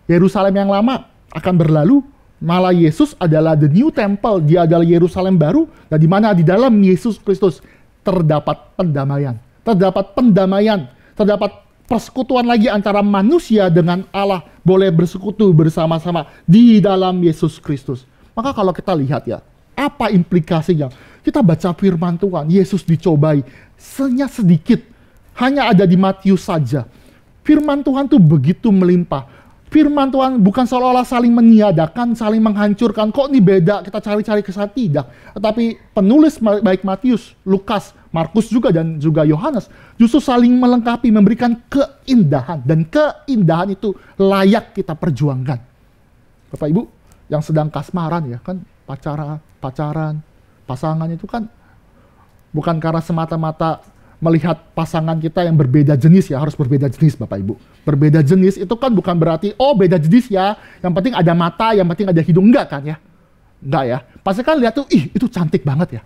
Yerusalem yang lama akan berlalu. Malah Yesus adalah the new temple. Dia adalah Yerusalem baru. Dan di mana di dalam Yesus Kristus terdapat pendamaian. Terdapat pendamaian. Terdapat persekutuan lagi antara manusia dengan Allah. Boleh bersekutu bersama-sama di dalam Yesus Kristus. Maka kalau kita lihat ya, apa implikasinya? Kita baca firman Tuhan, Yesus dicobai. Sedikit. Hanya ada di Matius saja. Firman Tuhan tuh begitu melimpah. Firman Tuhan bukan seolah-olah saling meniadakan, saling menghancurkan. Kok ini beda, kita cari-cari ke sana, tidak. Tetapi penulis baik Matius, Lukas, Markus juga dan juga Yohanes justru saling melengkapi, memberikan keindahan. Dan keindahan itu layak kita perjuangkan. Bapak Ibu yang sedang kasmaran ya kan, pacaran, pasangan itu kan bukan karena semata-mata melihat pasangan kita yang berbeda jenis ya, harus berbeda jenis Bapak Ibu. Berbeda jenis itu kan bukan berarti, oh beda jenis ya, yang penting ada mata, yang penting ada hidung, enggak kan ya. Enggak ya, pasti kan lihat tuh, ih itu cantik banget ya.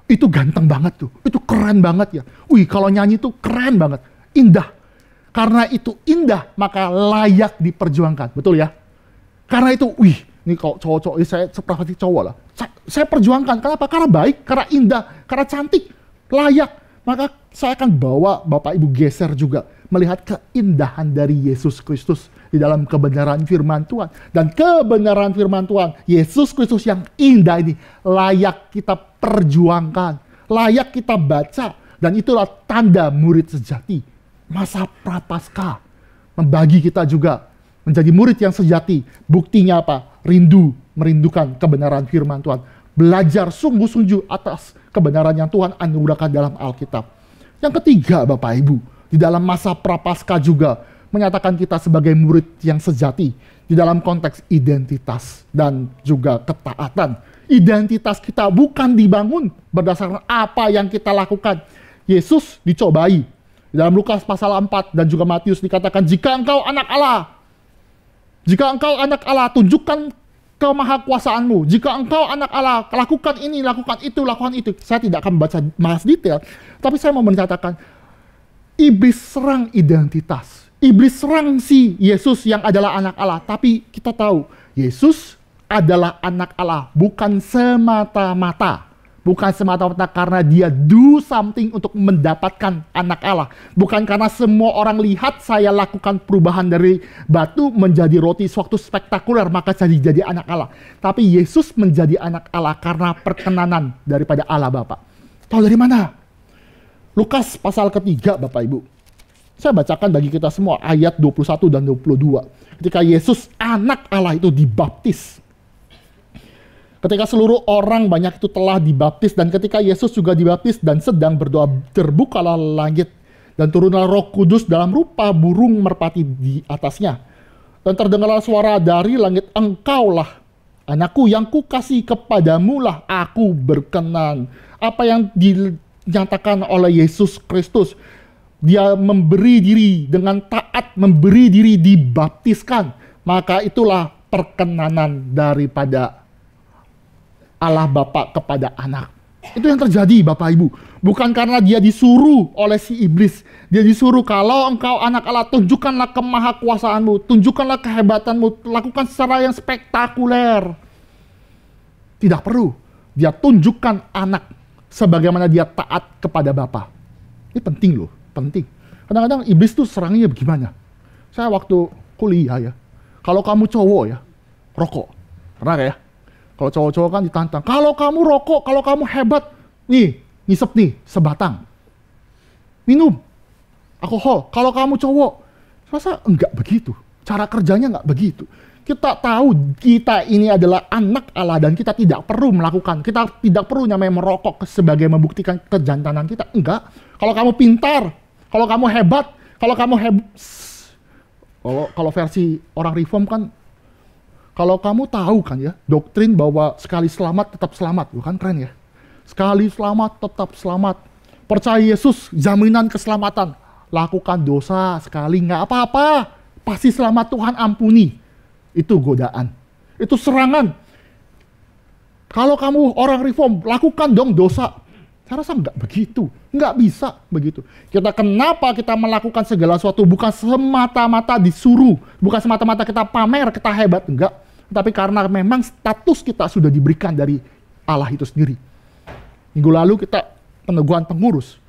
Itu ganteng banget tuh, itu keren banget ya. Wih kalau nyanyi tuh keren banget, indah. Karena itu indah, maka layak diperjuangkan, betul ya. Karena itu, wih, ini kalau cowok-cowok, saya seperti cowok lah. Saya perjuangkan, kenapa? Karena baik, karena indah, karena cantik, layak. Maka saya akan bawa Bapak Ibu geser juga melihat keindahan dari Yesus Kristus di dalam kebenaran firman Tuhan. Dan kebenaran firman Tuhan, Yesus Kristus yang indah ini layak kita perjuangkan, layak kita baca. Dan itulah tanda murid sejati. Masa prapaskah membagi kita juga menjadi murid yang sejati. Buktinya apa? Merindukan kebenaran firman Tuhan. Belajar sungguh-sungguh atas kebenaran yang Tuhan anugerahkan dalam Alkitab. Yang ketiga Bapak Ibu, di dalam masa prapaskah juga menyatakan kita sebagai murid yang sejati di dalam konteks identitas dan juga ketaatan. Identitas kita bukan dibangun berdasarkan apa yang kita lakukan. Yesus dicobai. Di dalam Lukas pasal 4 dan juga Matius dikatakan, jika engkau anak Allah, tunjukkan kemahakuasaanmu. Jika engkau anak Allah, lakukan ini, lakukan itu, lakukan itu. Saya tidak akan membaca bahas detail, tapi saya mau menyatakan, iblis serang identitas. Iblis serang si Yesus yang adalah anak Allah. Tapi kita tahu, Yesus adalah anak Allah, bukan semata-mata karena dia do something untuk mendapatkan anak Allah. Bukan karena semua orang lihat saya lakukan perubahan dari batu menjadi roti suatu spektakuler maka jadi anak Allah. Tapi Yesus menjadi anak Allah karena perkenanan daripada Allah Bapa. Tahu dari mana? Lukas pasal ketiga Bapak Ibu. Saya bacakan bagi kita semua ayat 21 dan 22. Ketika Yesus anak Allah itu dibaptis. Ketika seluruh orang banyak itu telah dibaptis, dan ketika Yesus juga dibaptis dan sedang berdoa, terbukalah langit dan turunlah Roh Kudus dalam rupa burung merpati di atasnya. Dan terdengarlah suara dari langit, engkaulah anakku yang kukasih, kepadamu lah aku berkenan. Apa yang dinyatakan oleh Yesus Kristus, dia memberi diri dengan taat, memberi diri dibaptiskan, maka itulah perkenanan daripada Allah Bapa kepada anak. Itu yang terjadi Bapak Ibu. Bukan karena dia disuruh oleh si iblis. Dia disuruh, kalau engkau anak Allah, tunjukkanlah kemahakuasaanmu, tunjukkanlah kehebatanmu, lakukan secara yang spektakuler. Tidak perlu. Dia tunjukkan anak sebagaimana dia taat kepada Bapa. Ini penting loh, penting. Kadang-kadang iblis tuh serangnya bagaimana? Saya waktu kuliah ya, kalau kamu cowok ya, rokok. Pernah ya? Kalau cowok-cowok kan ditantang, kalau kamu rokok, kalau kamu hebat, nih, ngisep nih, sebatang. Minum alkohol, kalau kamu cowok. Masa enggak begitu, cara kerjanya enggak begitu. Kita tahu kita ini adalah anak Allah dan kita tidak perlu melakukan, kita tidak perlu namanya merokok sebagai membuktikan kejantanan kita. Enggak, kalau kamu pintar, kalau kamu hebat, Kalau kamu kalau versi orang reform kan, kalau kamu tahu kan ya, doktrin bahwa sekali selamat tetap selamat, bukan keren ya? Sekali selamat tetap selamat. Percaya Yesus, jaminan keselamatan. Lakukan dosa sekali, nggak apa-apa. Pasti selamat, Tuhan ampuni. Itu godaan. Itu serangan. Kalau kamu orang reform, lakukan dong dosa. Saya rasa nggak begitu. Nggak bisa begitu. Kenapa kita melakukan segala sesuatu? Bukan semata-mata disuruh. Bukan semata-mata kita pamer, kita hebat. Enggak. Tapi karena memang status kita sudah diberikan dari Allah itu sendiri. Minggu lalu kita peneguhan pengurus.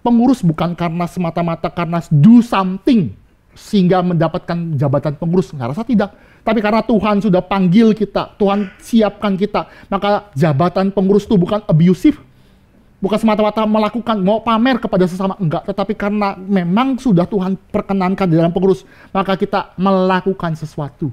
Pengurus bukan karena semata-mata karena do something sehingga mendapatkan jabatan pengurus. Nggak rasa tidak. Tapi karena Tuhan sudah panggil kita, Tuhan siapkan kita, maka jabatan pengurus itu bukan abusive, bukan semata-mata melakukan, mau pamer kepada sesama, enggak. Tetapi karena memang sudah Tuhan perkenankan di dalam pengurus, maka kita melakukan sesuatu.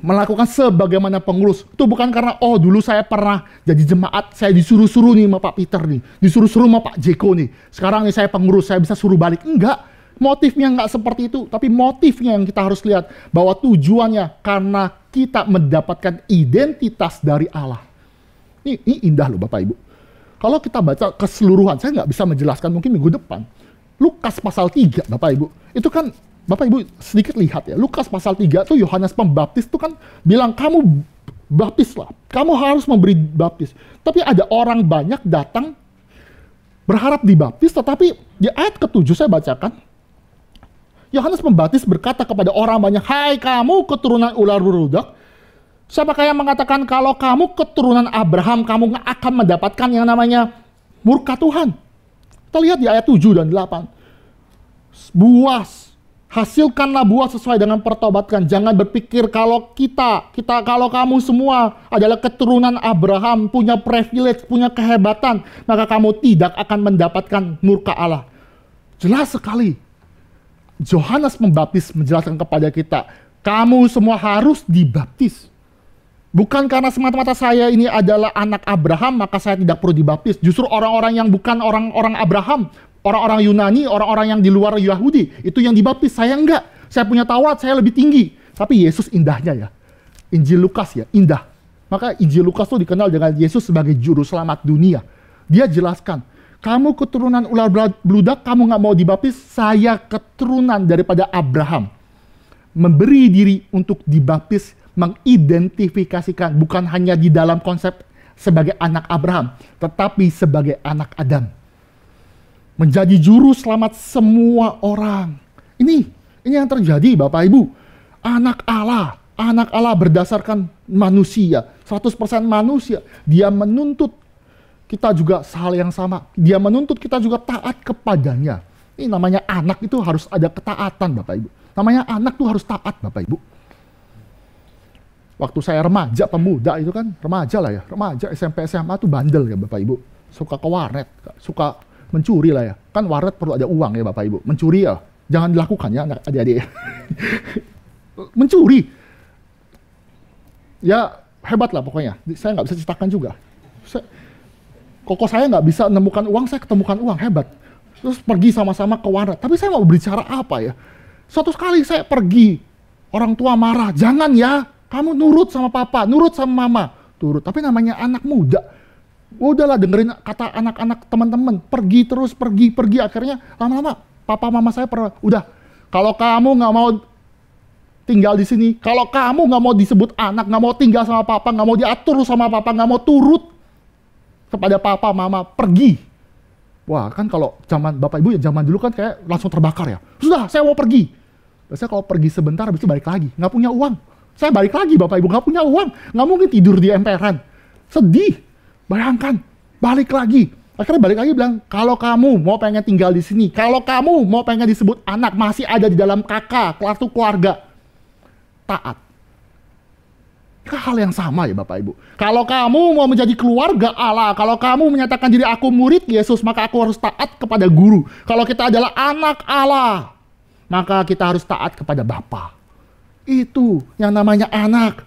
Melakukan sebagaimana pengurus. Itu bukan karena, oh dulu saya pernah jadi jemaat, saya disuruh-suruh nih sama Pak Peter nih, disuruh-suruh sama Pak Jeko nih. Sekarang nih saya pengurus, saya bisa suruh balik. Enggak, motifnya enggak seperti itu. Tapi motifnya yang kita harus lihat, bahwa tujuannya karena kita mendapatkan identitas dari Allah. Ini indah loh Bapak Ibu. Kalau kita baca keseluruhan, saya nggak bisa menjelaskan mungkin minggu depan. Lukas pasal 3 Bapak Ibu, itu kan Bapak Ibu sedikit lihat ya, Lukas pasal 3 tuh Yohanes Pembaptis tuh kan bilang kamu baptislah, kamu harus memberi baptis. Tapi ada orang banyak datang berharap dibaptis, tetapi di ayat ke-7 saya bacakan, Yohanes Pembaptis berkata kepada orang banyak, hai kamu keturunan ular beludak, siapakah yang mengatakan kalau kamu keturunan Abraham, kamu akan mendapatkan yang namanya murka Tuhan? Kita lihat di ayat 7 dan 8. Hasilkanlah buah sesuai dengan pertobatan. Jangan berpikir kalau kalau kamu semua adalah keturunan Abraham, punya privilege, punya kehebatan, maka kamu tidak akan mendapatkan murka Allah. Jelas sekali. Yohanes Pembaptis menjelaskan kepada kita, kamu semua harus dibaptis. Bukan karena semata-mata saya ini adalah anak Abraham, maka saya tidak perlu dibaptis. Justru orang-orang yang bukan orang-orang Abraham, orang-orang Yunani, orang-orang yang di luar Yahudi, itu yang dibaptis. Saya enggak. Saya punya Taurat, saya lebih tinggi. Tapi Yesus indahnya ya. Injil Lukas ya, indah. Maka Injil Lukas itu dikenal dengan Yesus sebagai juru selamat dunia. Dia jelaskan, kamu keturunan ular beludak, kamu nggak mau dibaptis, saya keturunan daripada Abraham. Memberi diri untuk dibaptis, mengidentifikasikan, bukan hanya di dalam konsep sebagai anak Abraham, tetapi sebagai anak Adam. Menjadi juru selamat semua orang. Ini yang terjadi Bapak Ibu. Anak Allah berdasarkan manusia, 100% manusia. Dia menuntut kita juga hal yang sama. Dia menuntut kita juga taat kepadanya. Ini namanya anak itu harus ada ketaatan Bapak Ibu. Namanya anak itu harus taat Bapak Ibu. Waktu saya remaja, pemuda itu kan, remaja lah ya. Remaja SMP, SMA tuh bandel ya Bapak Ibu. Suka ke warnet, suka mencuri lah ya. Kan warnet perlu ada uang ya Bapak Ibu. Mencuri ya, jangan dilakukan ya adik-adik. Mencuri. Ya hebat lah pokoknya. Saya nggak bisa ceritakan juga. Koko saya nggak bisa menemukan uang, saya ketemukan uang, hebat. Terus pergi sama-sama ke warnet. Tapi saya mau berbicara apa ya? Suatu kali saya pergi, orang tua marah, jangan ya. Kamu nurut sama papa, nurut sama mama. Turut, tapi namanya anak muda. Udahlah dengerin kata anak-anak teman-teman. Pergi terus, pergi. Akhirnya lama-lama papa mama saya pernah, udah. Kalau kamu nggak mau tinggal di sini, kalau kamu nggak mau disebut anak, nggak mau tinggal sama papa, nggak mau diatur sama papa, nggak mau turut kepada papa mama, pergi. Wah kan kalau zaman bapak ibu ya zaman dulu kan kayak langsung terbakar ya. Sudah, saya mau pergi. Biasanya kalau pergi sebentar, habis itu balik lagi. Nggak punya uang. Saya balik lagi Bapak Ibu, nggak punya uang. Nggak mungkin tidur di emperan. Sedih. Bayangkan, balik lagi. Akhirnya balik lagi bilang, kalau kamu mau pengen tinggal di sini, kalau kamu mau pengen disebut anak, masih ada di dalam kakak, kartu keluarga, taat. Itu hal yang sama ya Bapak Ibu. Kalau kamu mau menjadi keluarga Allah, kalau kamu menyatakan diri aku murid Yesus, maka aku harus taat kepada guru. Kalau kita adalah anak Allah, maka kita harus taat kepada Bapa. Itu yang namanya anak.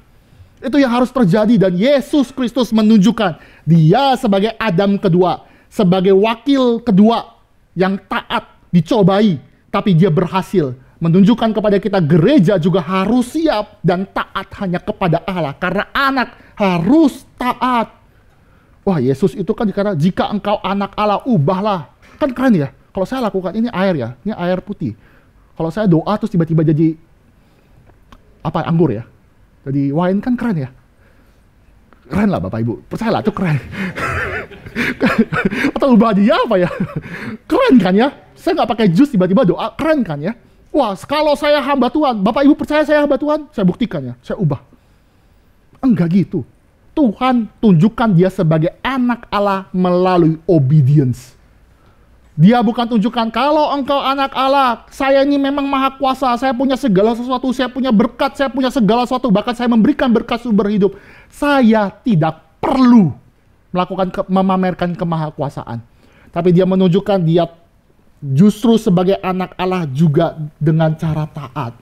Itu yang harus terjadi dan Yesus Kristus menunjukkan dia sebagai Adam kedua, sebagai wakil kedua yang taat, dicobai, tapi dia berhasil. Menunjukkan kepada kita gereja juga harus siap dan taat hanya kepada Allah. Karena anak harus taat. Wah, Yesus itu kan dikatakan, jika engkau anak Allah, ubahlah. Kan keren ya. Kalau saya lakukan, ini air ya, ini air putih. Kalau saya doa terus tiba-tiba jadi anggur ya. Jadi wine kan keren ya. Keren lah Bapak Ibu, percayalah itu keren. Atau ubah dia apa ya? Keren kan ya? Saya nggak pakai jus tiba-tiba doa, keren kan ya? Wah, kalau saya hamba Tuhan, Bapak Ibu percaya saya hamba Tuhan, saya buktikan ya, saya ubah. Enggak gitu. Tuhan tunjukkan dia sebagai anak Allah melalui obedience. Dia bukan tunjukkan, kalau engkau anak Allah, saya ini memang maha kuasa, saya punya segala sesuatu, saya punya berkat, saya punya segala sesuatu, bahkan saya memberikan berkat sumber hidup. Saya tidak perlu memamerkan kemahakuasaan. Tapi dia menunjukkan dia justru sebagai anak Allah juga dengan cara taat.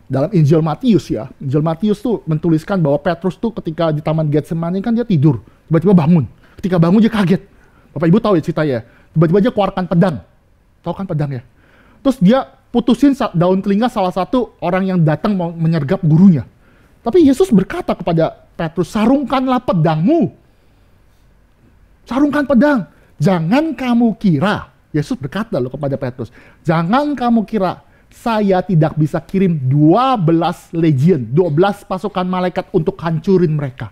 Dalam Injil Matius ya, Injil Matius tuh menuliskan bahwa Petrus tuh ketika di Taman Getsemani kan dia tidur, tiba-tiba bangun. Ketika bangun dia kaget. Bapak Ibu tahu ya ceritanya, tiba-tiba dia keluarkan pedang. Tahu kan pedang ya? Terus dia putusin daun telinga salah satu orang yang datang mau menyergap gurunya. Tapi Yesus berkata kepada Petrus, sarungkanlah pedangmu. Sarungkan pedang. Jangan kamu kira, Yesus berkata loh kepada Petrus, jangan kamu kira saya tidak bisa kirim 12 legion, 12 pasukan malaikat untuk hancurin mereka.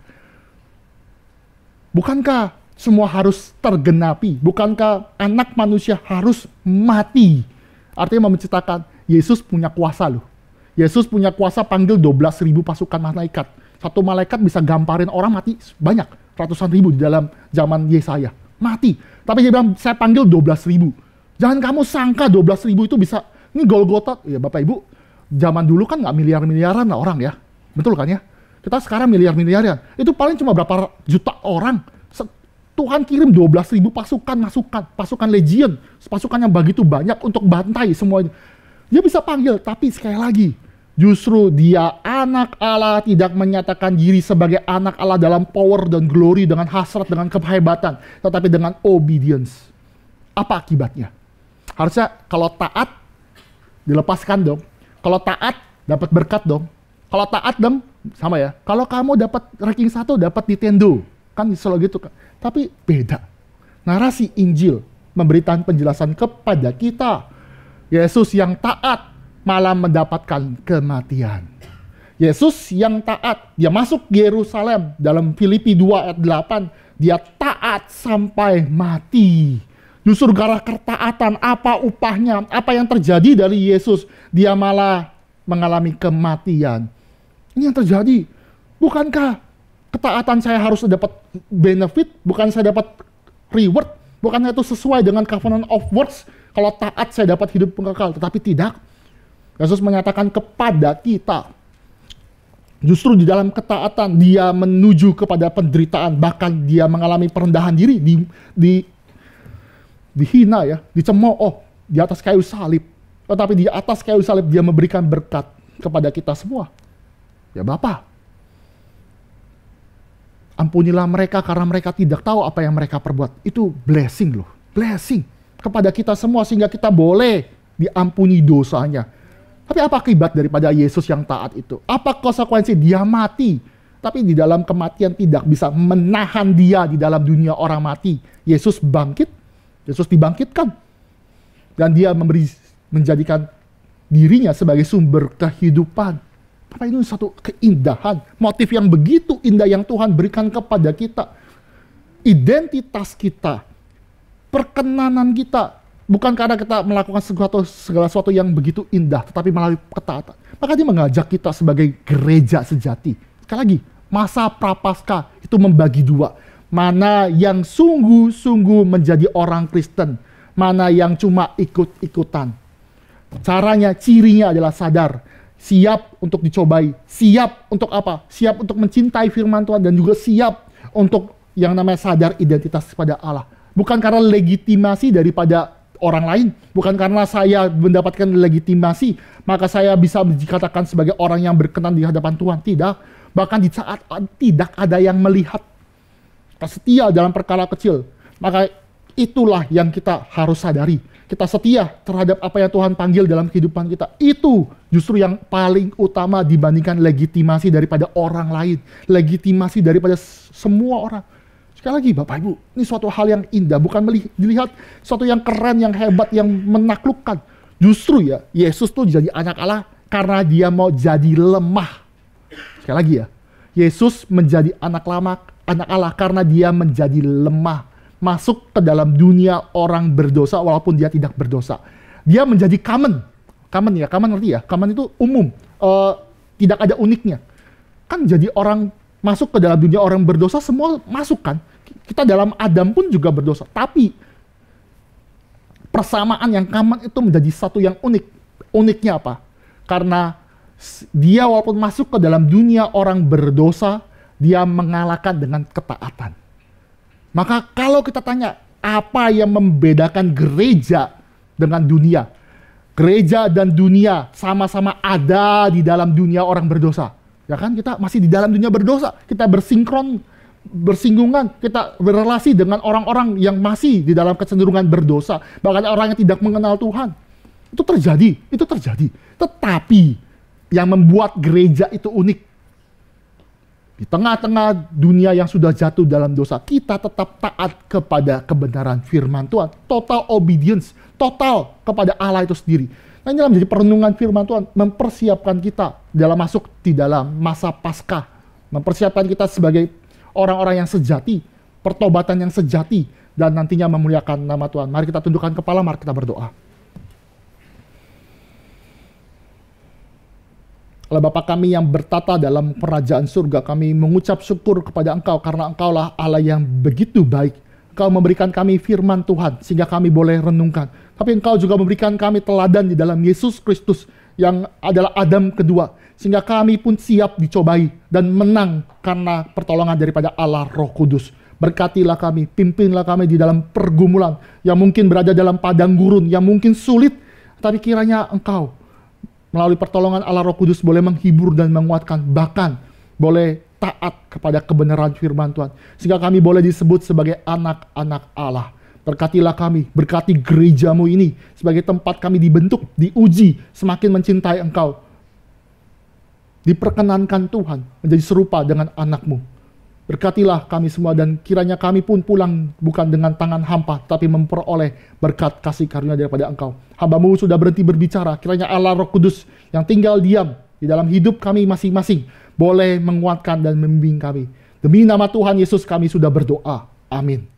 Bukankah semua harus tergenapi? Bukankah anak manusia harus mati? Artinya menceritakan Yesus punya kuasa loh. Yesus punya kuasa panggil 12.000 pasukan malaikat. Satu malaikat bisa gamparin orang mati banyak. Ratusan ribu di dalam zaman Yesaya. Mati. Tapi dia bilang saya panggil 12.000. Jangan kamu sangka 12.000 itu bisa. Ini Golgota. Ya Bapak Ibu. Zaman dulu kan nggak miliar-miliaran lah orang ya. Betul kan ya? Kita sekarang miliar-miliaran. Itu paling cuma berapa juta orang. Tuhan kirim 12.000 pasukan legion, pasukan yang begitu banyak untuk bantai semuanya. Dia bisa panggil, tapi sekali lagi, justru dia anak Allah tidak menyatakan diri sebagai anak Allah dalam power dan glory, dengan hasrat, dengan kehebatan, tetapi dengan obedience. Apa akibatnya? Harusnya kalau taat, dilepaskan dong. Kalau taat, dapat berkat dong. Kalau taat dong, sama ya. Kalau kamu dapat ranking 1, dapat Nintendo. Kan selalu gitu kan. Tapi beda. Narasi Injil memberikan penjelasan kepada kita. Yesus yang taat malah mendapatkan kematian. Yesus yang taat, dia masuk Yerusalem dalam Filipi 2 ayat 8. Dia taat sampai mati. Justru gara ketaatan, apa upahnya, apa yang terjadi dari Yesus, dia malah mengalami kematian. Ini yang terjadi. Bukankah ketaatan saya harus dapat benefit, bukan saya dapat reward, bukan itu sesuai dengan covenant of works, kalau taat saya dapat hidup kekal, tetapi tidak. Yesus menyatakan kepada kita, justru di dalam ketaatan dia menuju kepada penderitaan, bahkan dia mengalami perendahan diri, dihina ya, dicemooh di atas kayu salib, tetapi di atas kayu salib dia memberikan berkat kepada kita semua. Ya Bapa, ampunilah mereka karena mereka tidak tahu apa yang mereka perbuat. Itu blessing loh. Blessing kepada kita semua sehingga kita boleh diampuni dosanya. Tapi apa akibat daripada Yesus yang taat itu? Apa konsekuensi? Dia mati. Tapi di dalam kematian tidak bisa menahan dia di dalam dunia orang mati. Yesus bangkit. Yesus dibangkitkan. Dan dia menjadikan dirinya sebagai sumber kehidupan. Apa itu satu keindahan, motif yang begitu indah yang Tuhan berikan kepada kita. Identitas kita, perkenanan kita, bukan karena kita melakukan segala sesuatu yang begitu indah, tetapi melalui ketaatan. Maka dia mengajak kita sebagai gereja sejati. Sekali lagi, masa prapaskah itu membagi dua. Mana yang sungguh-sungguh menjadi orang Kristen, mana yang cuma ikut-ikutan. Caranya, cirinya adalah sadar. Siap untuk dicobai, siap untuk apa? Siap untuk mencintai firman Tuhan dan juga siap untuk yang namanya sadar identitas kepada Allah. Bukan karena legitimasi daripada orang lain, bukan karena saya mendapatkan legitimasi, maka saya bisa dikatakan sebagai orang yang berkenan di hadapan Tuhan. Tidak. Bahkan di saat tidak ada yang melihat, setia dalam perkara kecil, maka Itulah yang kita harus sadari. Kita setia terhadap apa yang Tuhan panggil dalam kehidupan kita. Itu justru yang paling utama dibandingkan legitimasi daripada orang lain. Legitimasi daripada semua orang. Sekali lagi Bapak Ibu, ini suatu hal yang indah. Bukan dilihat suatu yang keren, yang hebat, yang menaklukkan. Justru ya, Yesus tuh jadi anak Allah karena dia mau jadi lemah. Sekali lagi ya, Yesus menjadi anak Allah karena dia menjadi lemah. Masuk ke dalam dunia orang berdosa walaupun dia tidak berdosa. Dia menjadi common ngerti ya? Common itu umum, tidak ada uniknya. Kan jadi orang masuk ke dalam dunia orang berdosa, semua masuk kan? Kita dalam Adam pun juga berdosa. Tapi persamaan yang common itu menjadi satu yang unik. Uniknya apa? Karena dia walaupun masuk ke dalam dunia orang berdosa, dia mengalahkan dengan ketaatan. Maka kalau kita tanya, apa yang membedakan gereja dengan dunia? Gereja dan dunia sama-sama ada di dalam dunia orang berdosa. Ya kan, kita masih di dalam dunia berdosa. Kita bersinggungan, kita berrelasi dengan orang-orang yang masih di dalam kecenderungan berdosa. Bahkan orang yang tidak mengenal Tuhan. Itu terjadi. Tetapi yang membuat gereja itu unik, di tengah-tengah dunia yang sudah jatuh dalam dosa, kita tetap taat kepada kebenaran firman Tuhan. Total obedience, total kepada Allah itu sendiri. Nah, ini menjadi perenungan firman Tuhan, mempersiapkan kita dalam masuk di dalam masa Paskah. Mempersiapkan kita sebagai orang-orang yang sejati, pertobatan yang sejati, dan nantinya memuliakan nama Tuhan. Mari kita tundukkan kepala, mari kita berdoa. Allah Bapa kami yang bertata dalam kerajaan surga, kami mengucap syukur kepada Engkau karena Engkaulah Allah yang begitu baik. Engkau memberikan kami firman Tuhan sehingga kami boleh renungkan. Tapi Engkau juga memberikan kami teladan di dalam Yesus Kristus yang adalah Adam kedua. Sehingga kami pun siap dicobai dan menang karena pertolongan daripada Allah Roh Kudus. Berkatilah kami, pimpinlah kami di dalam pergumulan yang mungkin berada dalam padang gurun, yang mungkin sulit. Tapi kiranya Engkau melalui pertolongan Allah Roh Kudus boleh menghibur dan menguatkan, bahkan boleh taat kepada kebenaran firman Tuhan. Sehingga kami boleh disebut sebagai anak-anak Allah. Berkatilah kami, berkati gerejamu ini sebagai tempat kami dibentuk, diuji, semakin mencintai Engkau. Diperkenankan Tuhan menjadi serupa dengan anak-Mu. Berkatilah kami semua dan kiranya kami pun pulang bukan dengan tangan hampa, tapi memperoleh berkat kasih karunia daripada Engkau. Hamba-Mu sudah berhenti berbicara, kiranya Allah Roh Kudus yang tinggal diam di dalam hidup kami masing-masing boleh menguatkan dan membimbing kami. Demi nama Tuhan Yesus kami sudah berdoa. Amin.